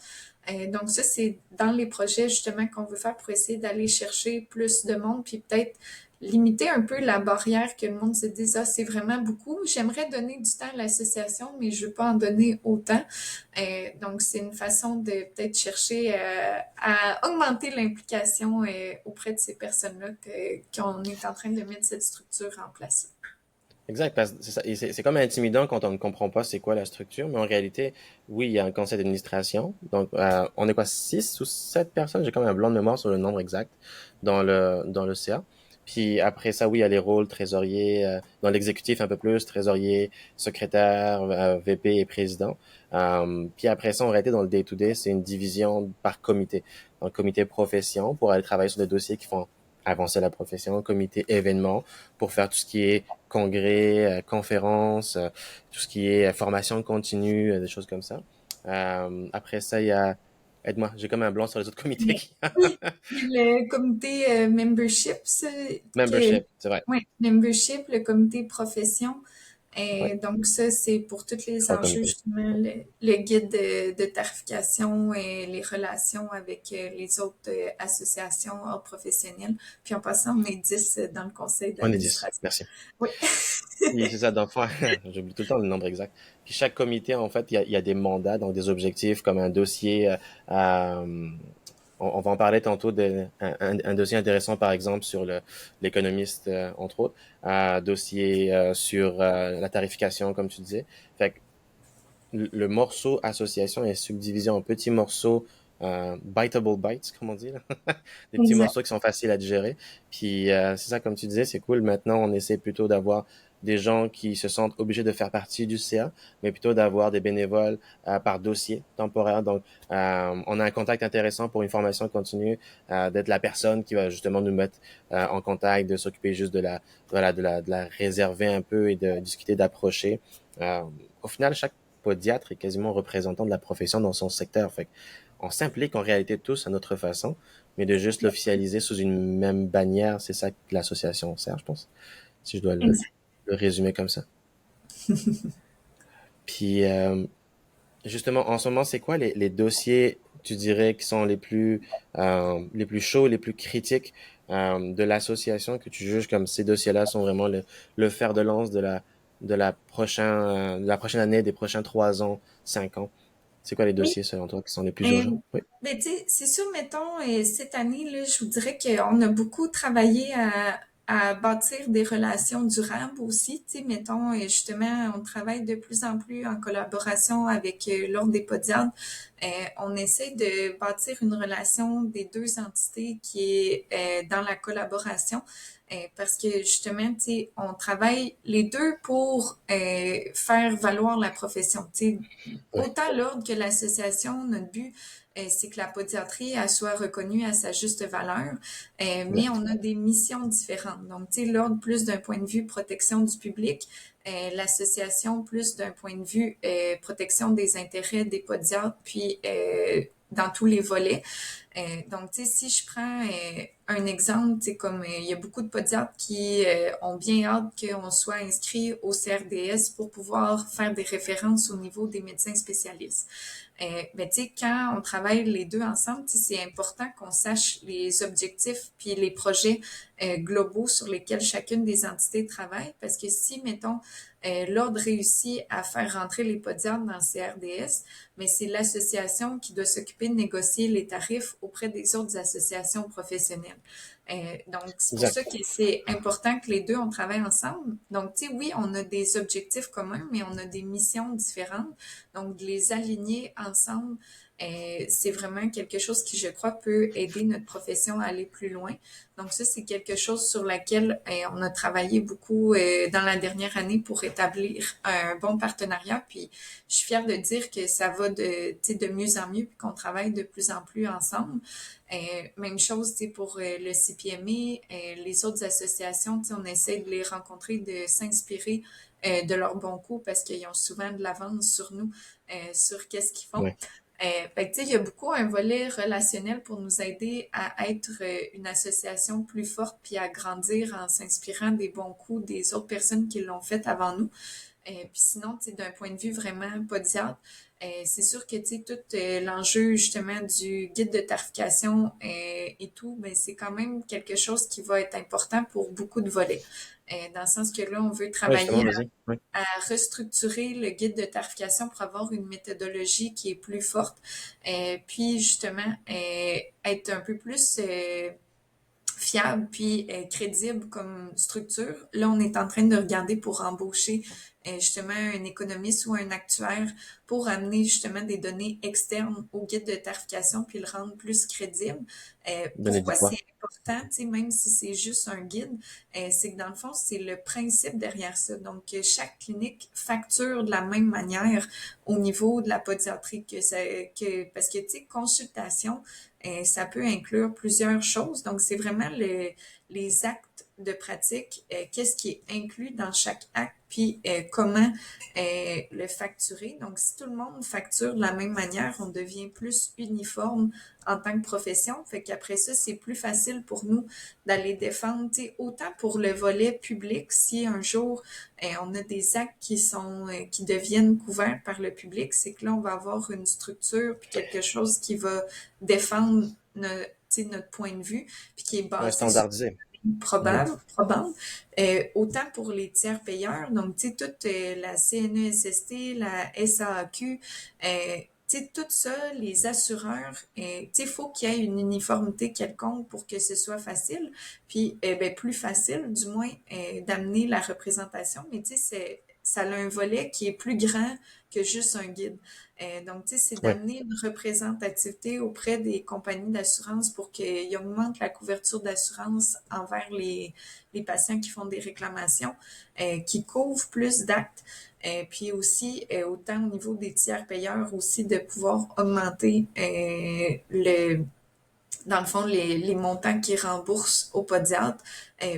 Donc ça, c'est dans les projets justement qu'on veut faire pour essayer d'aller chercher plus de monde, puis peut-être limiter un peu la barrière que le monde se dise, ah, c'est vraiment beaucoup. J'aimerais donner du temps à l'association, mais je veux pas en donner autant. Donc, c'est une façon de peut-être chercher à augmenter l'implication auprès de ces personnes-là qu'on est en train de mettre cette structure en place. Exact, parce que c'est ça. Et c'est comme intimidant quand on ne comprend pas c'est quoi la structure, mais en réalité, oui, il y a un conseil d'administration. Donc, on est quoi, 6 ou 7 personnes? J'ai comme un blanc de mémoire sur le nombre exact dans le CA. Puis après ça, oui, il y a les rôles trésorier, dans l'exécutif un peu plus, trésorier, secrétaire, VP et président. Puis après ça, en réalité, dans le day-to-day, c'est une division par comité. Donc, comité profession pour aller travailler sur des dossiers qui font avancer la profession, comité événement pour faire tout ce qui est congrès, conférences, tout ce qui est formation continue, des choses comme ça. Après ça, il y a... Aide-moi, j'ai comme un blanc sur les autres comités. Mais oui, le comité membership, Membership, c'est vrai. ouais, membership, le comité profession. Ouais, Donc ça, c'est pour tous les trois enjeux, comités. justement, le guide de tarification et les relations avec les autres associations hors professionnelles. Puis en passant, on est 10 dans le conseil On est 10. d'administration. Merci. Oui. Puis c'est ça, dans le fond, j'oublie tout le temps le nombre exact. Puis chaque comité, en fait, il y a des mandats, donc des objectifs comme un dossier. On va en parler tantôt un dossier intéressant, par exemple, sur l'économiste, entre autres. Dossier sur la tarification, comme tu disais. Fait que le morceau association est subdivisé en petits morceaux biteable bites, comme on dit, là. Des petits morceaux qui sont faciles à digérer. Puis c'est ça, comme tu disais, c'est cool. Maintenant, on essaie plutôt d'avoir des gens qui se sentent obligés de faire partie du CA, mais plutôt d'avoir des bénévoles par dossier temporaire. Donc, on a un contact intéressant pour une formation continue, d'être la personne qui va justement nous mettre en contact, de s'occuper juste de la, voilà, de la réserver un peu et de discuter, d'approcher. Euh, Au final, chaque podiatre est quasiment représentant de la profession dans son secteur. Fait on s'implique en réalité tous à notre façon, mais de juste l'officialiser sous une même bannière, c'est ça que l'association sert, je pense, si je dois Exact. le résumer comme ça. Puis, justement, en ce moment, c'est quoi les dossiers, tu dirais, qui sont les plus chauds, les plus critiques de l'association que tu juges comme ces dossiers-là sont vraiment le fer de lance de la prochaine année, des prochains 3 ans, 5 ans? C'est quoi les Oui. dossiers, selon toi, qui sont les plus Euh, urgents? Oui. ben, tu sais, c'est sûr, mettons, cette année, là, je vous dirais qu'on a beaucoup travaillé à bâtir des relations durables aussi. Tu sais, mettons, justement, on travaille de plus en plus en collaboration avec l'Ordre des podiatres. On essaie de bâtir une relation des deux entités qui est dans la collaboration. Parce que justement, tu sais, on travaille les deux pour faire valoir la profession. Tu sais, Ouais. autant l'ordre que l'association, notre but, c'est que la podiatrie elle soit reconnue à sa juste valeur, mais Exact. on a des missions différentes. Donc, tu sais, l'ordre plus d'un point de vue protection du public, l'association plus d'un point de vue protection des intérêts des podiatres, puis dans tous les volets. Donc, tu sais, si je prends un exemple, tu sais, comme il y a beaucoup de podiatres qui ont bien hâte qu'on soit inscrit au CRDS pour pouvoir faire des références au niveau des médecins spécialistes. Ben, tu sais, quand on travaille les deux ensemble, tu sais, c'est important qu'on sache les objectifs puis les projets globaux sur lesquels chacune des entités travaille, parce que si, mettons, l'ordre réussit à faire rentrer les podiatres dans le CRDS, mais c'est l'association qui doit s'occuper de négocier les tarifs auprès des autres associations professionnelles. Donc, c'est pour ça Exact. que c'est important que les deux, on travaille ensemble. Donc, tu sais, oui, on a des objectifs communs, mais on a des missions différentes. Donc, de les aligner ensemble, c'est vraiment quelque chose qui, je crois, peut aider notre profession à aller plus loin. Donc, ça, c'est quelque chose sur laquelle on a travaillé beaucoup dans la dernière année pour établir un bon partenariat. Puis, je suis fière de dire que ça va de mieux en mieux, puis qu'on travaille de plus en plus ensemble. Même chose pour le CPME, les autres associations, on essaie de les rencontrer, de s'inspirer de leurs bons coups parce qu'ils ont souvent de l'avance sur nous, sur qu'est-ce qu'ils font. Ouais. Fait que, il y a beaucoup un volet relationnel pour nous aider à être une association plus forte puis à grandir en s'inspirant des bons coups des autres personnes qui l'ont fait avant nous. Puis sinon, tu sais, d'un point de vue vraiment podiatre, c'est sûr que, tu sais, tout l'enjeu, justement, du guide de tarification et tout, ben, c'est quand même quelque chose qui va être important pour beaucoup de volets. Dans le sens que là, on veut Ouais, justement, travailler vas-y. Ouais. à restructurer le guide de tarification pour avoir une méthodologie qui est plus forte. Puis, justement, être un peu plus fiable puis crédible comme structure. Là, on est en train de regarder pour embaucher justement un économiste ou un actuaire pour amener justement des données externes au guide de tarification puis le rendre plus crédible. Donner du Pourquoi poids. c'est important, tu sais, même si c'est juste un guide, c'est que dans le fond, c'est le principe derrière ça. Donc, chaque clinique facture de la même manière au niveau de la podiatrie parce que, tu sais, consultation, ça peut inclure plusieurs choses. Donc, c'est vraiment les actes de pratique, qu'est-ce qui est inclus dans chaque acte, puis comment le facturer. Donc, si tout le monde facture de la même manière, on devient plus uniforme en tant que profession. Fait qu'après ça, c'est plus facile pour nous d'aller défendre, tu sais, autant pour le volet public, si un jour on a des actes qui deviennent couverts par le public, c'est que là, on va avoir une structure puis quelque chose qui va défendre notre point de vue, puis qui est Ouais, basé sur standardisé. Mhm. probable. Autant pour les tiers payeurs, donc tu sais, toute la CNESST, la SAAQ, tu sais, tout ça, les assureurs, tu sais, il faut qu'il y ait une uniformité quelconque pour que ce soit facile, puis ben, plus facile, du moins, d'amener la représentation, mais tu sais, ça a un volet qui est plus grand que juste un guide. Donc, tu sais, c'est Oui, d'amener une représentativité auprès des compagnies d'assurance pour qu'ils augmentent la couverture d'assurance envers les patients qui font des réclamations, qui couvrent plus d'actes. Puis aussi, autant au niveau des tiers payeurs, aussi de pouvoir augmenter dans le fond, les montants qu'ils remboursent au podiatre.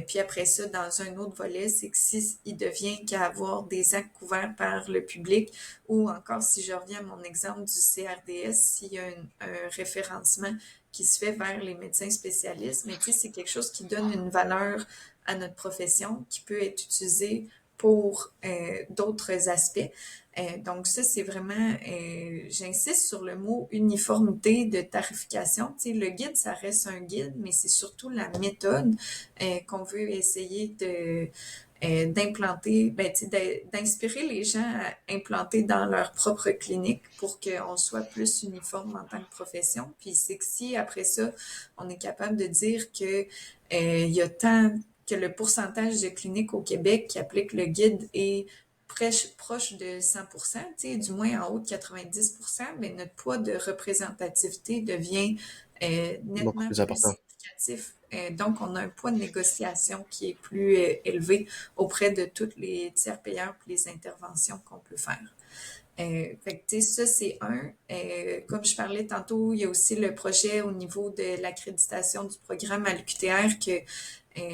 Puis après ça, dans un autre volet, c'est que si il devient qu'à avoir des actes couverts par le public, ou encore si je reviens à mon exemple du CRDS, s'il y a un référencement qui se fait vers les médecins spécialistes, mais tu sais, c'est quelque chose qui donne une valeur à notre profession, qui peut être utilisé pour d'autres aspects. Donc ça, c'est vraiment, j'insiste sur le mot uniformité de tarification. Tu sais, le guide, ça reste un guide, mais c'est surtout la méthode qu'on veut essayer d'implanter, ben, tu sais, d'inspirer les gens à implanter dans leur propre clinique pour qu'on soit plus uniforme en tant que profession. Puis c'est que si après ça, on est capable de dire que il y a tant que le pourcentage de cliniques au Québec qui appliquent le guide est proche de 100%, du moins en haut de 90%, mais notre poids de représentativité devient beaucoup nettement plus plus important. significatif. Donc, on a un poids de négociation qui est plus élevé auprès de tous les tiers payeurs et les interventions qu'on peut faire. Fait que, ça, c'est un. Comme je parlais tantôt, il y a aussi le projet au niveau de l'accréditation du programme à l'UQTR que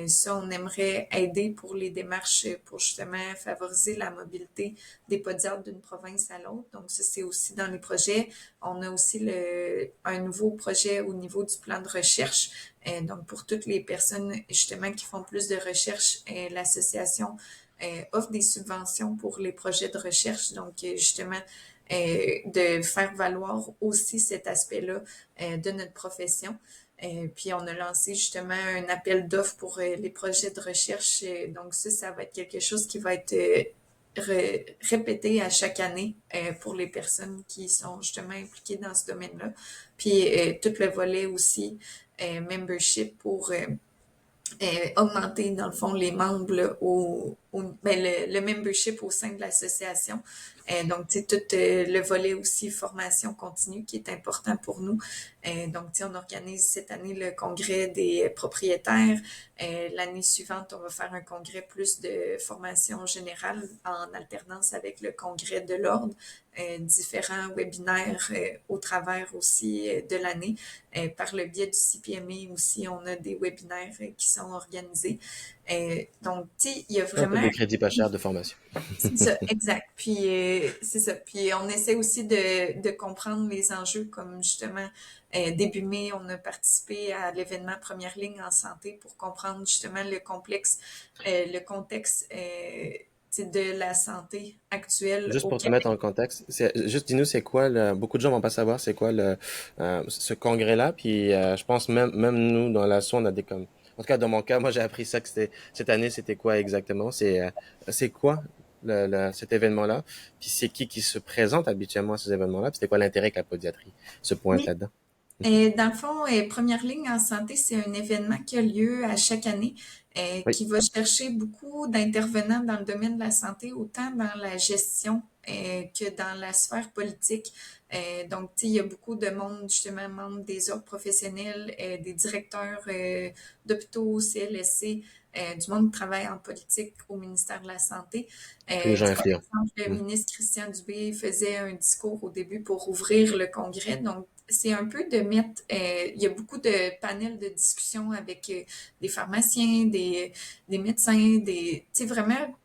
ça, on aimerait aider pour les démarches pour justement favoriser la mobilité des podiatres d'une province à l'autre. Donc, ça, c'est aussi dans les projets. On a aussi un nouveau projet au niveau du plan de recherche. Donc, pour toutes les personnes justement qui font plus de recherche, l'association offre des subventions pour les projets de recherche. Donc, justement, de faire valoir aussi cet aspect-là de notre profession. Puis on a lancé justement un appel d'offres pour les projets de recherche. Donc ça va être quelque chose qui va être répété à chaque année pour les personnes qui sont justement impliquées dans ce domaine-là. Puis tout le volet aussi membership pour augmenter, dans le fond, les membres là, ben, le membership au sein de l'association. Donc, tu sais, tout le volet aussi formation continue qui est important pour nous. Donc, tu sais, on organise cette année le congrès des propriétaires. L'année suivante, on va faire un congrès plus de formation générale en alternance avec le congrès de l'ordre. Différents webinaires au travers aussi de l'année. Par le biais du CPMA aussi, on a des webinaires qui sont organisés. Donc, tu sais, il y a Un peu vraiment... des crédits pas chers de formation. C'est ça, exact. Puis, c'est ça. Puis, on essaie aussi de comprendre les enjeux, comme justement, début mai, on a participé à l'événement Première ligne en santé pour comprendre justement le contexte de la santé actuelle Juste au pour te mettre Québec. en contexte, juste dis-nous c'est quoi beaucoup de gens vont pas savoir c'est quoi ce congrès-là, puis je pense même nous dans l'assaut on a des comme en tout cas dans mon cas, moi j'ai appris ça que c'était cette année c'était quoi exactement, c'est quoi cet événement-là, puis c'est qui se présente habituellement à ces événements-là, puis c'était quoi l'intérêt que la podiatrie se pointe Oui. là-dedans. Et dans le fond, Première ligne en santé, c'est un événement qui a lieu à chaque année, Oui, qui va chercher beaucoup d'intervenants dans le domaine de la santé, autant dans la gestion que dans la sphère politique. Donc, tu sais, il y a beaucoup de monde, justement, membres des ordres professionnels, des directeurs d'hôpitaux, CLSC, du monde qui travaille en politique au ministère de la Santé. tous les gens Par influents. exemple, le Hmm. ministre Christian Dubé faisait un discours au début pour ouvrir le congrès. Donc, c'est un peu de mettre, il y a beaucoup de panels de discussion avec des pharmaciens, des médecins, tu sais, vraiment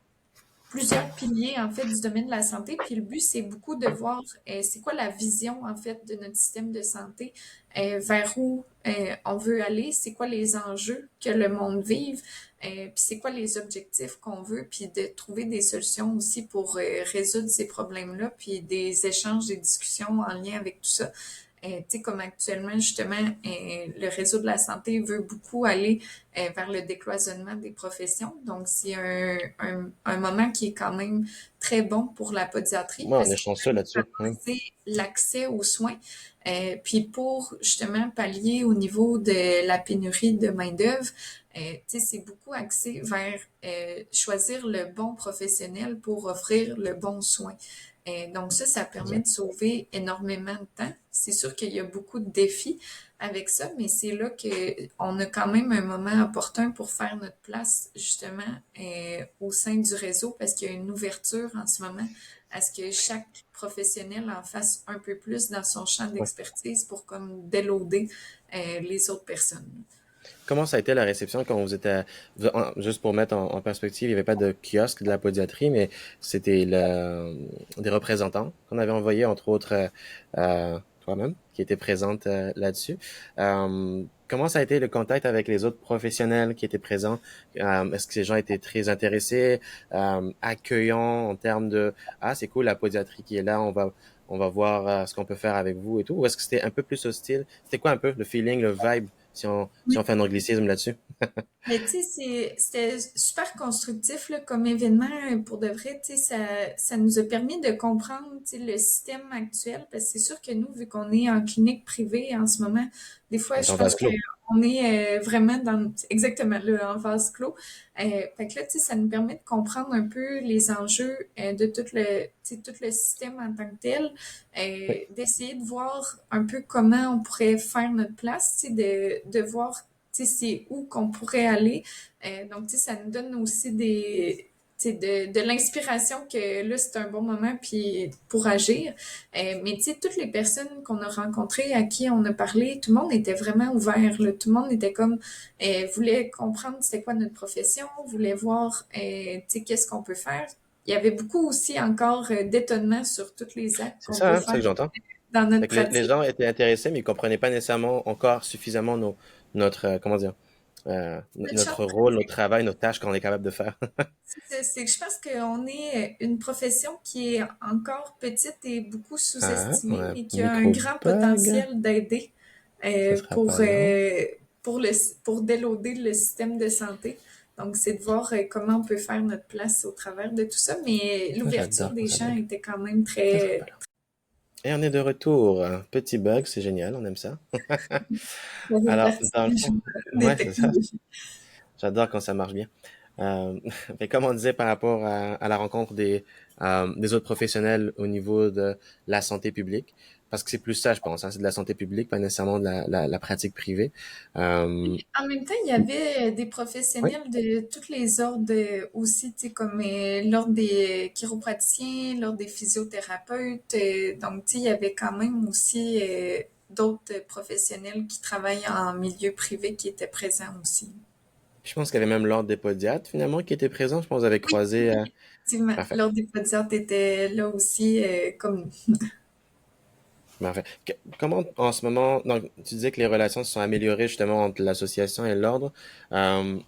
plusieurs piliers en fait du domaine de la santé. Puis le but, c'est beaucoup de voir c'est quoi la vision en fait de notre système de santé, vers où on veut aller, c'est quoi les enjeux que le monde vive, puis c'est quoi les objectifs qu'on veut, puis de trouver des solutions aussi pour résoudre ces problèmes-là, puis des échanges, des discussions en lien avec tout ça. Tu sais, comme actuellement, justement, le réseau de la santé veut beaucoup aller vers le décloisonnement des professions. Donc, c'est un moment qui est quand même très bon pour la podiatrie Ouais, on parce est qu'il chanceux va là-dessus. Hmm. favoriser l'accès aux soins. Puis pour justement pallier au niveau de la pénurie de main-d'œuvre, Tu sais, c'est beaucoup axé vers choisir le bon professionnel pour offrir le bon soin. Donc ça permet de Exact. sauver énormément de temps. C'est sûr qu'il y a beaucoup de défis avec ça, mais c'est là que on a quand même un moment opportun pour faire notre place justement au sein du réseau parce qu'il y a une ouverture en ce moment à ce que chaque professionnel en fasse un peu plus dans son champ Ouais. d'expertise pour comme déloader les autres personnes. Comment ça a été la réception quand vous étiez, juste pour mettre en perspective, il n'y avait pas de kiosque de la podiatrie, mais c'était des représentants qu'on avait envoyés, entre autres toi-même, qui étaient présente là-dessus. Comment ça a été le contact avec les autres professionnels qui étaient présents? Est-ce que ces gens étaient très intéressés, accueillants en termes de ah c'est cool la podiatrie qui est là, on va voir ce qu'on peut faire avec vous et tout, ou est-ce que c'était un peu plus hostile? C'était quoi un peu le feeling, le vibe si on fait un anglicisme là-dessus? Mais tu sais, c'était super constructif là, comme événement pour de vrai. Tu sais, ça nous a permis de comprendre tu sais, le système actuel parce que c'est sûr que nous, vu qu'on est en clinique privée en ce moment, des fois, On est je en pense vase clos. qu'on est vraiment dans exactement là, en vase clos. Fait que là, tu sais, ça nous permet de comprendre un peu les enjeux de tu sais, tout le système en tant que tel, Oui, d'essayer de voir un peu comment on pourrait faire notre place, tu sais, de voir tu sais, c'est où qu'on pourrait aller. Donc, tu sais, ça nous donne aussi tu sais, de l'inspiration que là, c'est un bon moment puis pour agir. Mais tu sais, toutes les personnes qu'on a rencontrées, à qui on a parlé, tout le monde était vraiment ouvert. Là. Tout le monde était comme, voulait comprendre c'était quoi notre profession, voulait voir, tu sais, qu'est-ce qu'on peut faire. Il y avait beaucoup aussi encore d'étonnement sur tous les actes c'est qu'on peut ça, hein, c'est faire ça que j'entends. dans notre Fait que les pratique. gens étaient intéressés, mais ils comprenaient pas nécessairement encore suffisamment notre, comment dire, Notre champ notre rôle, notre travail, notre tâche qu'on est capable de faire. c'est que je pense qu'on est une profession qui est encore petite et beaucoup Ah, sous-estimée, ouais, mais qui a un grand microbug, potentiel d'aider ça euh, sera pour, pas long. euh, pour le, pour déloader le système de santé. Donc, c'est de voir comment on peut faire notre place au travers de tout ça, mais Ça, l'ouverture j'adore quand des ça gens bug. était quand même Ça sera pas très, long. Et on est de retour. Un petit bug, c'est génial, on aime ça. ça fait Alors, partie dans le des fond, des ouais, c'est ça. technologies. J'adore quand ça marche bien. Mais comme on disait par rapport à la rencontre des autres professionnels au niveau de la santé publique, parce que c'est plus ça, je pense, hein, c'est de la santé publique, pas nécessairement de la pratique privée. Euh, En même temps, il y avait des oui, professionnels de tous les ordres aussi, tu sais, comme l'ordre des chiropraticiens, l'ordre des physiothérapeutes. Donc, tu sais, il y avait quand même aussi d'autres professionnels qui travaillent en milieu privé qui étaient présents aussi. je pense qu'il y avait même l'ordre des podiatres finalement qui était présent. Je pense que vous avez Oui, croisé. oui, effectivement. Parfait. L'ordre des podiatres était là aussi, comme nous. Parfait. Comment en ce moment, donc, tu disais que les relations se sont améliorées justement entre l'association et l'ordre. Euh,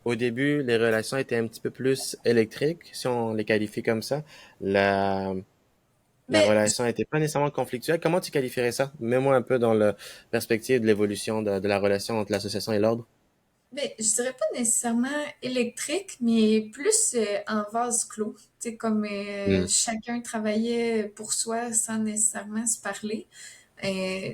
Au début, les relations étaient un petit peu plus électriques, si on les qualifie comme ça. La Ben, relation n'était pas nécessairement conflictuelle. Comment tu qualifierais ça? Mets-moi un peu dans la perspective de l'évolution de la relation entre l'association et l'ordre. Ben, je dirais pas nécessairement électrique, mais plus en vase clos. Tu sais, comme Hmm. chacun travaillait pour soi sans nécessairement se parler.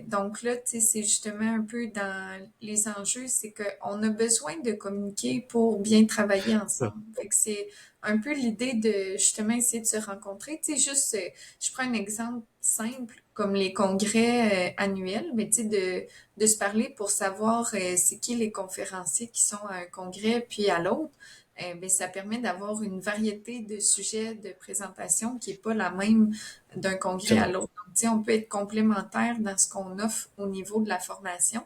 Donc là, tu sais, c'est justement un peu dans les enjeux, c'est qu'on a besoin de communiquer pour bien travailler Ouais. ensemble. Fait que c'est un peu l'idée de justement essayer de se rencontrer. Tu sais, juste, je prends un exemple simple, comme les congrès annuels, mais tu sais, de se parler pour savoir c'est qui les conférenciers qui sont à un congrès puis à l'autre. Ben, ça permet d'avoir une variété de sujets de présentation qui est pas la même d'un congrès à Absolument. l'autre. Donc, tu sais, on peut être complémentaire dans ce qu'on offre au niveau de la formation.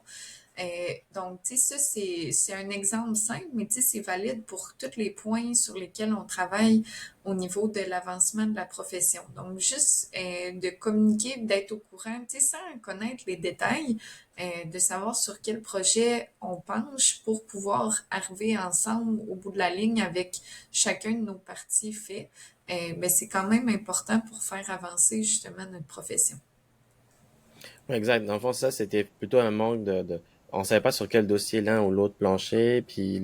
Donc, tu sais, ça, c'est un exemple simple, mais tu sais, c'est valide pour tous les points sur lesquels on travaille au niveau de l'avancement de la profession. Donc, juste de communiquer, d'être au courant, tu sais, sans connaître les détails, de savoir sur quel projet on penche pour pouvoir arriver ensemble au bout de la ligne avec chacun de nos parties faits, ben, c'est quand même important pour faire avancer justement notre profession. Ouais, exact. Dans le fond, ça, c'était plutôt un manque on savait pas sur quel dossier l'un ou l'autre planchait, puis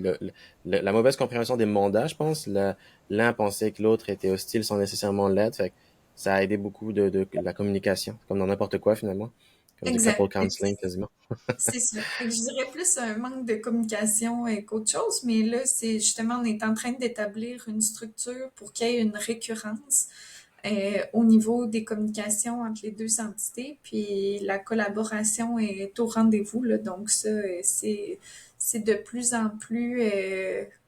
la mauvaise compréhension des mandats, je pense. L'un pensait que l'autre était hostile sans nécessairement l'être. Fait que ça a aidé beaucoup de la communication, comme dans n'importe quoi finalement. comme du Exact. couple counseling quasiment. C'est ça. Fait que je dirais plus un manque de communication qu'autre chose, mais là, c'est justement, on est en train d'établir une structure pour qu'il y ait une récurrence au niveau des communications entre les deux entités, puis la collaboration est au rendez-vous, là, donc ça, c'est de plus en plus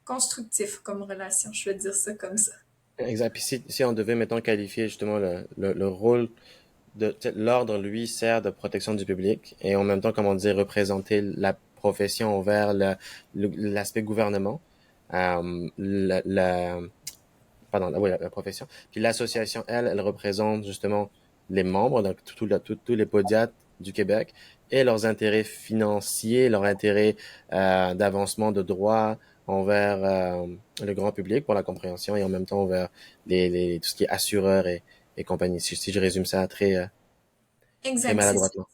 constructif comme relation, je vais dire ça comme ça. Exact. Puis si on devait, mettons, qualifier justement le rôle l'ordre, lui, sert de protection du public et en même temps, comment dire, représenter la profession envers l'aspect gouvernement, la, pardon, oui, la profession. Puis l'association, elle représente justement les membres, donc tous les podiatres du Québec et leurs intérêts financiers, leurs intérêts d'avancement de droits envers le grand public pour la compréhension et en même temps envers tout ce qui est assureur et compagnie. Si je résume ça très Exact, c'est ça. maladroitement.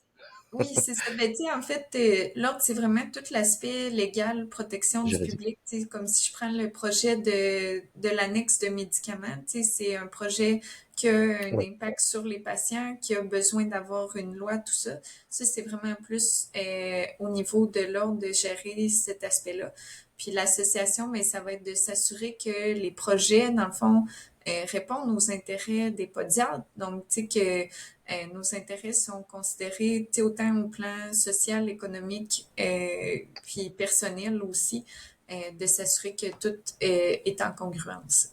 Oui, c'est ça. Ben, tu sais, en fait, l'ordre, c'est vraiment tout l'aspect légal, protection du Juridique. public. Tu sais, comme si je prends le projet de l'annexe de médicaments, tu sais, c'est un projet qui a un Oui. impact sur les patients, qui a besoin d'avoir une loi, tout ça. Ça, c'est vraiment plus au niveau de l'ordre de gérer cet aspect-là. Puis l'association, mais ça va être de s'assurer que les projets, dans le fond, répondent aux intérêts des podiatres. Donc, tu sais, que nos intérêts sont considérés autant au plan social, économique, puis personnel aussi, de s'assurer que tout est en congruence.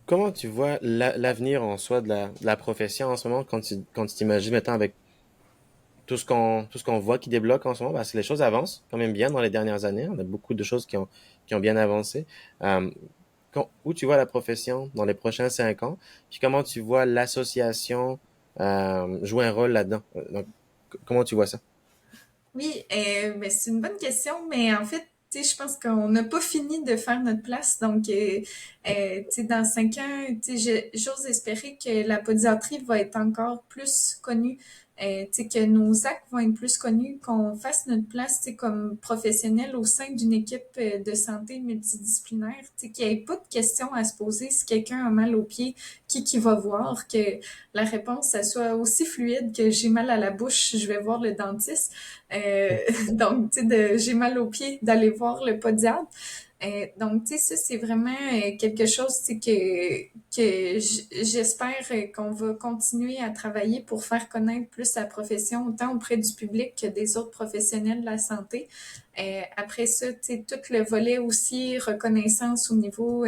Comment tu vois l'avenir en soi de la profession en ce moment quand tu t'imagines maintenant avec tout ce qu'on voit qui débloque en ce moment, parce que les choses avancent quand même bien dans les dernières années. On a beaucoup de choses qui ont bien avancé. Euh, Où tu vois la profession dans les prochains 5 ans, puis comment tu vois l'association jouer un rôle là-dedans. Donc, comment tu vois ça? Oui, ben, c'est une bonne question, mais en fait, tu sais, je pense qu'on n'a pas fini de faire notre place. Donc, tu sais, dans 5 ans, tu sais, j'ose espérer que la podiatrie va être encore plus connue, tu sais, que nos actes vont être plus connus, qu'on fasse notre place, tu sais, comme professionnel au sein d'une équipe de santé multidisciplinaire, tu sais, qu'il n'y ait pas de questions à se poser si quelqu'un a mal au pied, qui va voir, que la réponse, ça soit aussi fluide que j'ai mal à la bouche, je vais voir le dentiste. Euh, donc, tu sais, j'ai mal aux pieds d'aller voir le podiatre. Donc, tu sais, ça, c'est vraiment quelque chose, tu sais, que j'espère qu'on va continuer à travailler pour faire connaître plus la profession, autant auprès du public que des autres professionnels de la santé. Après ça, tu sais, tout le volet aussi, reconnaissance au niveau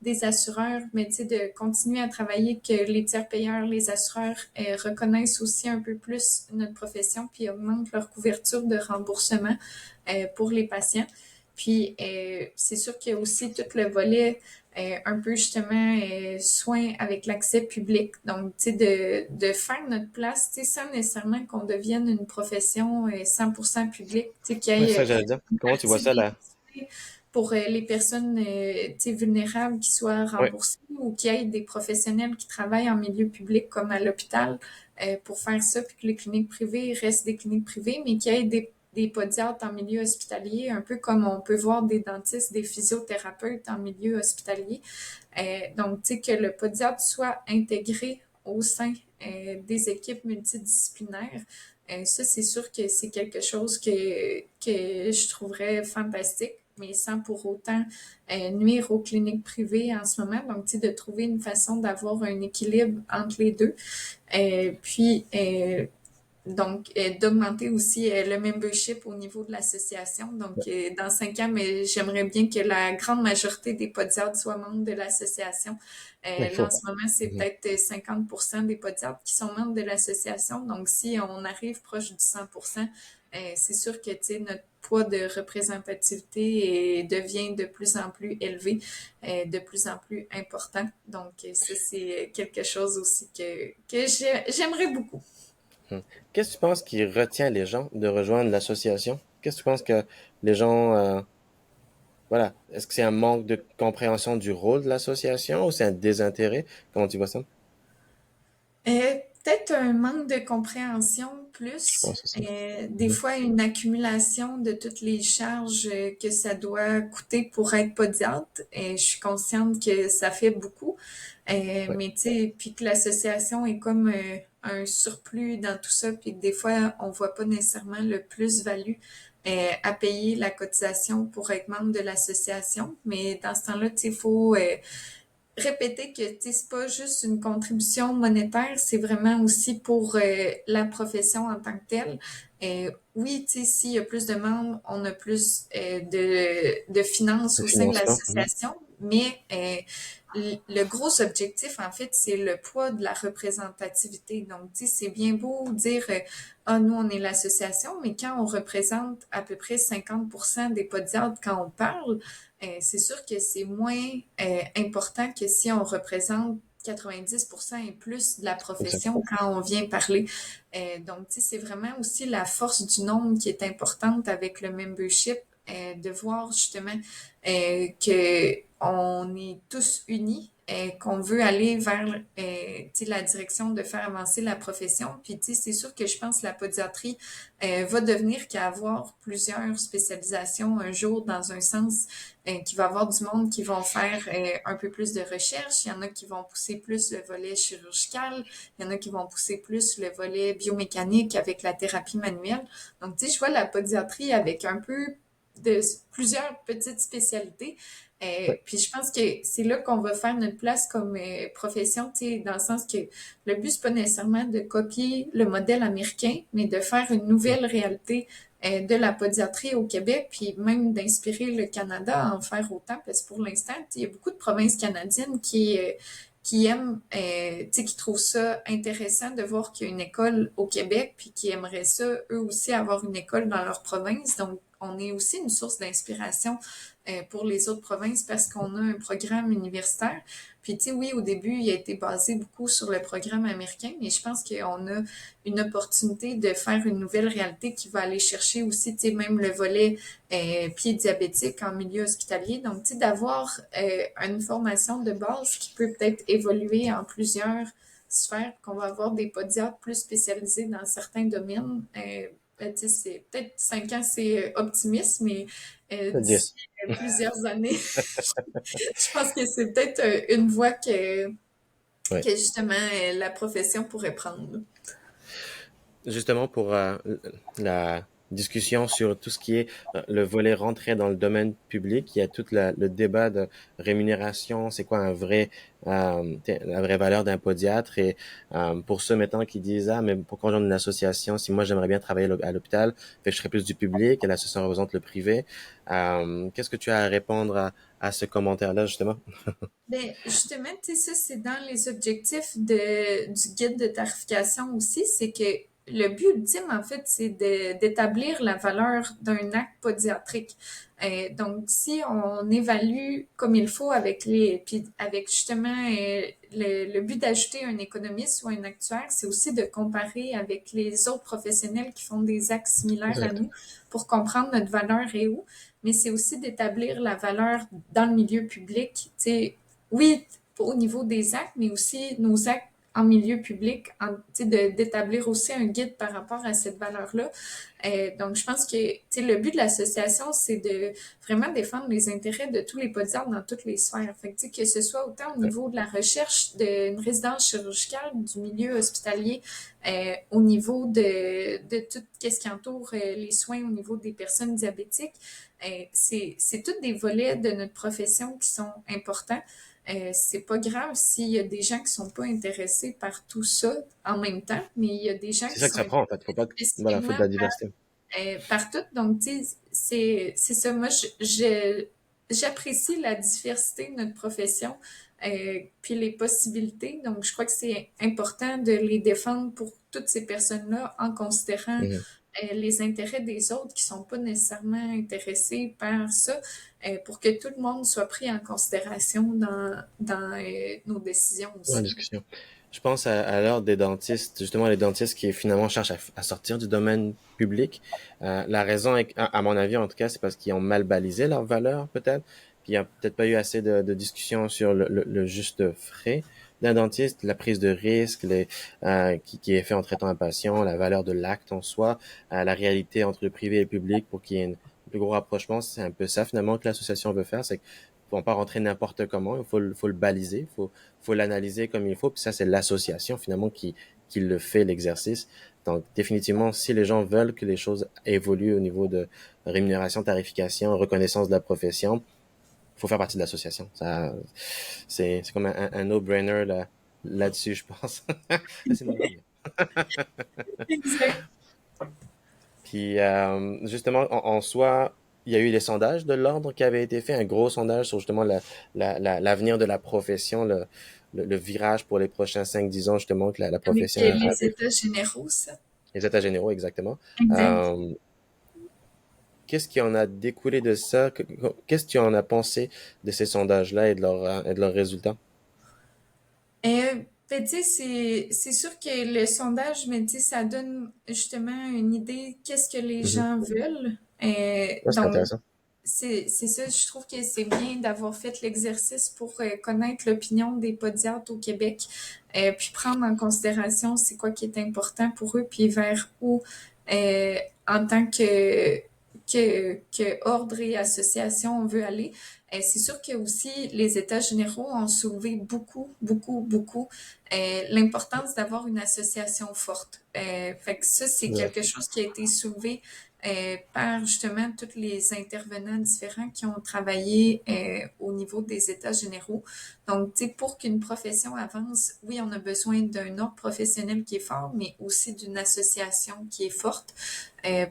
des assureurs, mais tu sais, de continuer à travailler que les tiers payeurs, les assureurs reconnaissent aussi un peu plus notre profession puis augmentent leur couverture de remboursement pour les patients. Puis c'est sûr qu'il y a aussi tout le volet un peu justement soins avec l'accès public. Donc, tu sais, de faire notre place, tu sais, sans nécessairement qu'on devienne une profession 100% publique, tu sais, qu'il Ouais, y ça ait j'allais dire. une Comment tu vois partie ça là? gratuite pour les personnes tu sais, vulnérables qui soient Ouais. remboursées ou qu'il y ait des professionnels qui travaillent en milieu public comme à l'hôpital pour faire ça, puis que les cliniques privées restent des cliniques privées, mais qu'il y ait des podiatres en milieu hospitalier, un peu comme on peut voir des dentistes, des physiothérapeutes en milieu hospitalier. Donc, tu sais, que le podiatre soit intégré au sein des équipes multidisciplinaires. Ça, c'est sûr que c'est quelque chose que je trouverais fantastique, mais sans pour autant nuire aux cliniques privées en ce moment. Donc, tu sais, de trouver une façon d'avoir un équilibre entre les deux. Puis, donc, d'augmenter aussi le membership au niveau de l'association. Donc, dans 5 ans, mais j'aimerais bien que la grande majorité des podiatres soient membres de l'association. Ouais, il Là, en faut. ce moment, c'est Mhm. peut-être 50% des podiatres qui sont membres de l'association. Donc, si on arrive proche du 100%, c'est sûr que, tu sais, notre poids de représentativité devient de plus en plus élevé, de plus en plus important. Donc, ça, c'est quelque chose aussi que j'aimerais beaucoup. Mhm. Qu'est-ce que tu penses qui retient les gens de rejoindre l'association? Qu'est-ce que tu penses que les gens, voilà, est-ce que c'est un manque de compréhension du rôle de l'association ou c'est un désintérêt? Comment tu vois ça? Peut-être un manque de compréhension Je plus, pense aussi. des Mhm. fois une accumulation de toutes les charges que ça doit coûter pour être podiatre. Et je suis consciente que ça fait beaucoup, Ouais. mais tu sais, puis que l'association est comme un surplus dans tout ça, puis que des fois, on voit pas nécessairement le plus-value à payer la cotisation pour être membre de l'association. Mais dans ce temps-là, il faut répéter que c'est pas juste une contribution monétaire, c'est vraiment aussi pour la profession en tant que telle. Oui, s'il y a plus de membres, on a plus de finances Le au sein de financement. Mhm. l'association, mais le gros objectif, en fait, c'est le poids de la représentativité. Donc, c'est bien beau dire ah, nous, on est l'association, mais quand on représente à peu près 50% des podiatres quand on parle, c'est sûr que c'est moins important que si on représente 90% et plus de la Exact. profession quand on vient parler. Donc, c'est vraiment aussi la force du nombre qui est importante avec le membership, de voir justement que on est tous unis, qu'on veut aller vers la direction de faire avancer la profession. Puis c'est sûr que je pense que la podiatrie va devenir qu'avoir plusieurs spécialisations un jour dans un sens qu'il va y avoir du monde qui vont faire un peu plus de recherche. Il y en a qui vont pousser plus le volet chirurgical. Il y en a qui vont pousser plus le volet biomécanique avec la thérapie manuelle. Donc, je vois la podiatrie avec un peu de plusieurs petites spécialités. Oui, Puis je pense que c'est là qu'on va faire notre place comme profession, dans le sens que le but, c'est pas nécessairement de copier le modèle américain, mais de faire une nouvelle réalité de la podiatrie au Québec, puis même d'inspirer le Canada à en faire autant, parce que pour l'instant, il y a beaucoup de provinces canadiennes qui aiment, qui trouvent ça intéressant de voir qu'il y a une école au Québec, puis qui aimeraient ça, eux aussi, avoir une école dans leur province. Donc, on est aussi une source d'inspiration pour les autres provinces parce qu'on a un programme universitaire. Puis, oui, au début, il a été basé beaucoup sur le programme américain, mais je pense qu'on a une opportunité de faire une nouvelle réalité qui va aller chercher aussi, même le volet pied diabétique en milieu hospitalier. Donc, d'avoir une formation de base qui peut peut-être évoluer en plusieurs sphères, qu'on va avoir des podiatres plus spécialisés dans certains domaines. C'est peut-être 5 ans, c'est optimiste, mais d'ici 10. plusieurs années, je pense que c'est peut-être une voie Oui. que justement la profession pourrait prendre. Justement, pour la discussion sur tout ce qui est le volet rentré dans le domaine public, il y a tout le débat de rémunération, c'est quoi un vrai, la vraie valeur d'un podiatre. Et pour ceux maintenant qui disent, ah, mais pourquoi rejoindre une association si moi j'aimerais bien travailler à l'hôpital, fait que je serais plus du public et l'association représente le privé. Qu'est-ce que tu as à répondre à ce commentaire-là, justement? Ben, justement, ça, c'est dans les objectifs du guide de tarification aussi, c'est que le but ultime, en fait, c'est d'établir la valeur d'un acte podiatrique. Donc, si on évalue comme il faut puis avec justement le but d'ajouter un économiste ou un actuaire, c'est aussi de comparer avec les autres professionnels qui font des actes similaires à Exact. nous pour comprendre notre valeur est où, mais c'est aussi d'établir la valeur dans le milieu public, tu sais, oui, au niveau des actes, mais aussi nos actes en milieu public, d'établir aussi un guide par rapport à cette valeur-là. Donc, je pense que le but de l'association, c'est de vraiment défendre les intérêts de tous les podiatres dans toutes les sphères. Fait que ce soit autant au niveau de la recherche d'une résidence chirurgicale, du milieu hospitalier, au niveau de tout ce qui entoure les soins au niveau des personnes diabétiques. C'est tous des volets de notre profession qui sont importants. C'est pas grave s'il y a des gens qui sont pas intéressés par tout ça en même temps, mais il y a des gens C'est qui ça que sont ça prend, en fait. Faut pas, voilà, faut de spécifiquement la diversité. par tout. Donc, c'est ça. Moi, j'apprécie la diversité de notre profession, puis les possibilités. Donc, je crois que c'est important de les défendre pour toutes ces personnes-là en considérant Mhm. les intérêts des autres qui sont pas nécessairement intéressés par ça, pour que tout le monde soit pris en considération dans nos décisions Ouais, aussi. discussion. Je pense à l'heure des dentistes, justement les dentistes qui finalement cherchent à sortir du domaine public. La raison, à mon avis en tout cas, c'est parce qu'ils ont mal balisé leur valeur peut-être, puis il n'y a peut-être pas eu assez de discussion sur le juste frais d'un dentiste, la prise de risque, qui est fait en traitant un patient, la valeur de l'acte en soi, la réalité entre le privé et le public pour qu'il y ait un plus gros rapprochement. C'est un peu ça finalement que l'association veut faire, c'est qu'on ne peut pas rentrer n'importe comment, il faut le baliser, faut l'analyser comme il faut. Puis ça, c'est l'association finalement qui le fait, l'exercice. Donc, définitivement, si les gens veulent que les choses évoluent au niveau de rémunération, tarification, reconnaissance de la profession, il faut faire partie de l'association. Ça, c'est comme un no-brainer là-dessus, je pense. C'est mon opinion. Exact. Puis, justement, en soi, il y a eu des sondages de l'ordre qui avaient été faits, un gros sondage sur justement l'avenir de la profession, le virage pour les prochains 5-10 ans, justement, que la Avec profession les avait états généraux, ça. les états généraux, exactement. Exact. Euh, Qu'est-ce qui en a découlé de ça? Qu'est-ce que tu en as pensé de ces sondages-là et de leurs résultats? Ben, tu sais, c'est sûr que le sondage, mais tu sais, ça donne justement une idée qu'est-ce que les Mhm. gens veulent. Ouais, c'est Donc, intéressant. c'est ça, je trouve que c'est bien d'avoir fait l'exercice pour connaître l'opinion des podiatres au Québec, puis prendre en considération c'est quoi qui est important pour eux, puis vers où, euh, en tant que ordre et association, on veut aller. C'est sûr que aussi les États généraux ont soulevé beaucoup, beaucoup, beaucoup l'importance d'avoir une association forte. Fait que ça, c'est Ouais. quelque chose qui a été soulevé par justement tous les intervenants différents qui ont travaillé au niveau des États généraux. Donc, tu sais, pour qu'une profession avance, oui, on a besoin d'un ordre professionnel qui est fort, mais aussi d'une association qui est forte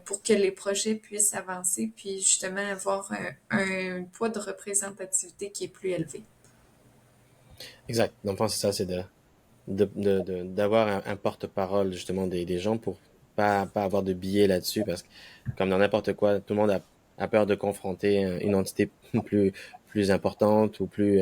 pour que les projets puissent avancer, puis justement avoir un poids de représentativité qui est plus élevé. Exact. Dans le fond, c'est ça, c'est d'avoir un porte-parole justement des gens pour pas avoir de billets là-dessus parce que comme dans n'importe quoi, tout le monde a peur de confronter une entité plus importante ou plus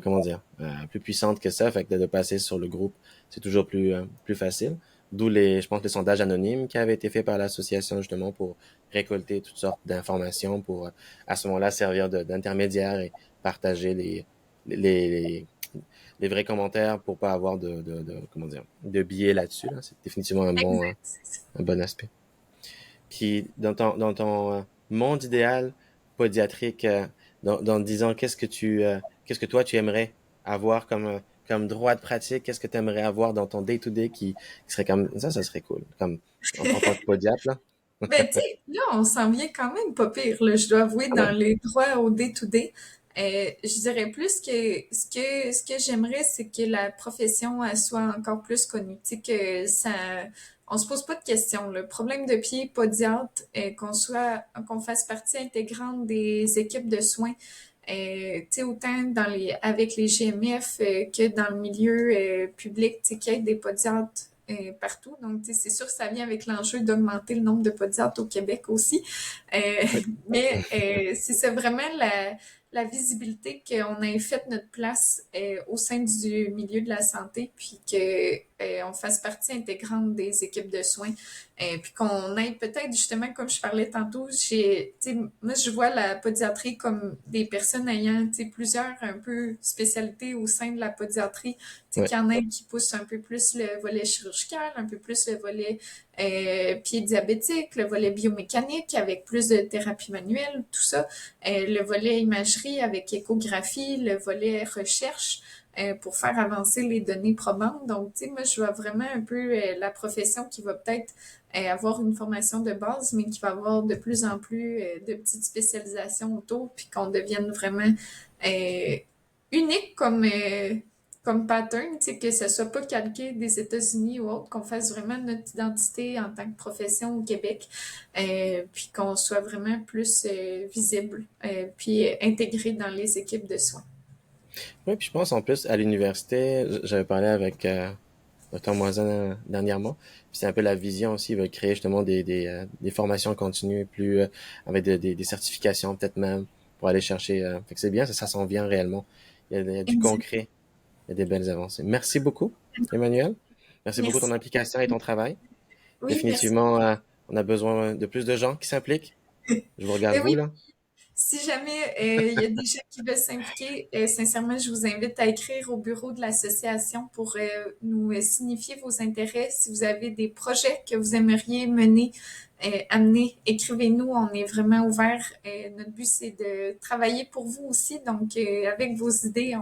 comment dire plus puissante que ça. Fait que de passer sur le groupe, c'est toujours plus facile. D'où je pense les sondages anonymes qui avaient été faits par l'association justement pour récolter toutes sortes d'informations pour à ce moment-là servir d'intermédiaire et partager les les vrais commentaires pour pas avoir comment dire, de biais là-dessus. Là. C'est définitivement Exact. un bon aspect. Puis, dans ton monde idéal podiatrique, dans 10 ans, qu'est-ce que toi tu aimerais avoir comme droit de pratique? Qu'est-ce que tu aimerais avoir dans ton day-to-day qui serait comme, ça serait cool, comme en tant que podiatre, là? Ben, tu sais, là, on s'en vient quand même pas pire, là, je dois avouer, Quand dans même. les droits au day-to-day. Je dirais plus que ce que j'aimerais, c'est que la profession elle soit encore plus connue. Tu sais, que ça, on se pose pas de questions. Le problème de pied podiatre, qu'on fasse partie intégrante des équipes de soins, tu sais, autant avec les GMF que dans le milieu public, tu sais, qu'il y ait des podiatres partout. Donc, tu sais, c'est sûr que ça vient avec l'enjeu d'augmenter le nombre de podiatres au Québec aussi. Euh, Oui. mais c'est ça vraiment la visibilité qu'on ait fait notre place au sein du milieu de la santé, puis que on fasse partie intégrante des équipes de soins, puis qu'on ait peut-être justement, comme je parlais tantôt, moi je vois la podiatrie comme des personnes ayant plusieurs un peu spécialités au sein de la podiatrie, Ouais. qu'il y en a qui poussent un peu plus le volet chirurgical, un peu plus le volet pied diabétique, le volet biomécanique avec plus de thérapie manuelle, tout ça, le volet imagerie avec échographie, le volet recherche pour faire avancer les données probantes. Donc, tu sais, moi, je vois vraiment un peu la profession qui va peut-être avoir une formation de base, mais qui va avoir de plus en plus de petites spécialisations autour, puis qu'on devienne vraiment euh, unique comme pattern, tu sais, que ça soit pas calqué des États-Unis ou autre, qu'on fasse vraiment notre identité en tant que profession au Québec, puis qu'on soit vraiment plus visible, puis intégré dans les équipes de soins. Oui, puis je pense en plus à l'université, j'avais parlé avec Dr. Moisin dernièrement, puis c'est un peu la vision aussi, il veut créer justement des formations continues plus avec des certifications peut-être même pour aller chercher. Fait que c'est bien, ça s'en vient réellement. Il y a du Exact. concret, il y a des belles avancées. Merci beaucoup, Emmanuel. Merci beaucoup de ton Merci. implication et ton travail. Oui, merci. Définitivement, on a besoin de plus de gens qui s'impliquent. Je vous regarde Ben vous oui, là. si jamais il y a des gens qui veulent s'impliquer, sincèrement, je vous invite à écrire au bureau de l'association pour nous signifier vos intérêts. Si vous avez des projets que vous aimeriez mener, amener, écrivez-nous. On est vraiment ouvert. Notre but, c'est de travailler pour vous aussi. Donc, avec vos idées,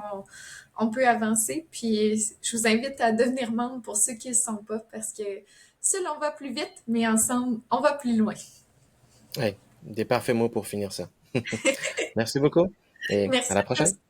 on peut avancer. Puis je vous invite à devenir membre pour ceux qui ne le sont pas, parce que seul on va plus vite, mais ensemble on va plus loin. Ouais, des parfaits mots pour finir ça. Merci beaucoup et à Merci la à toi. prochaine.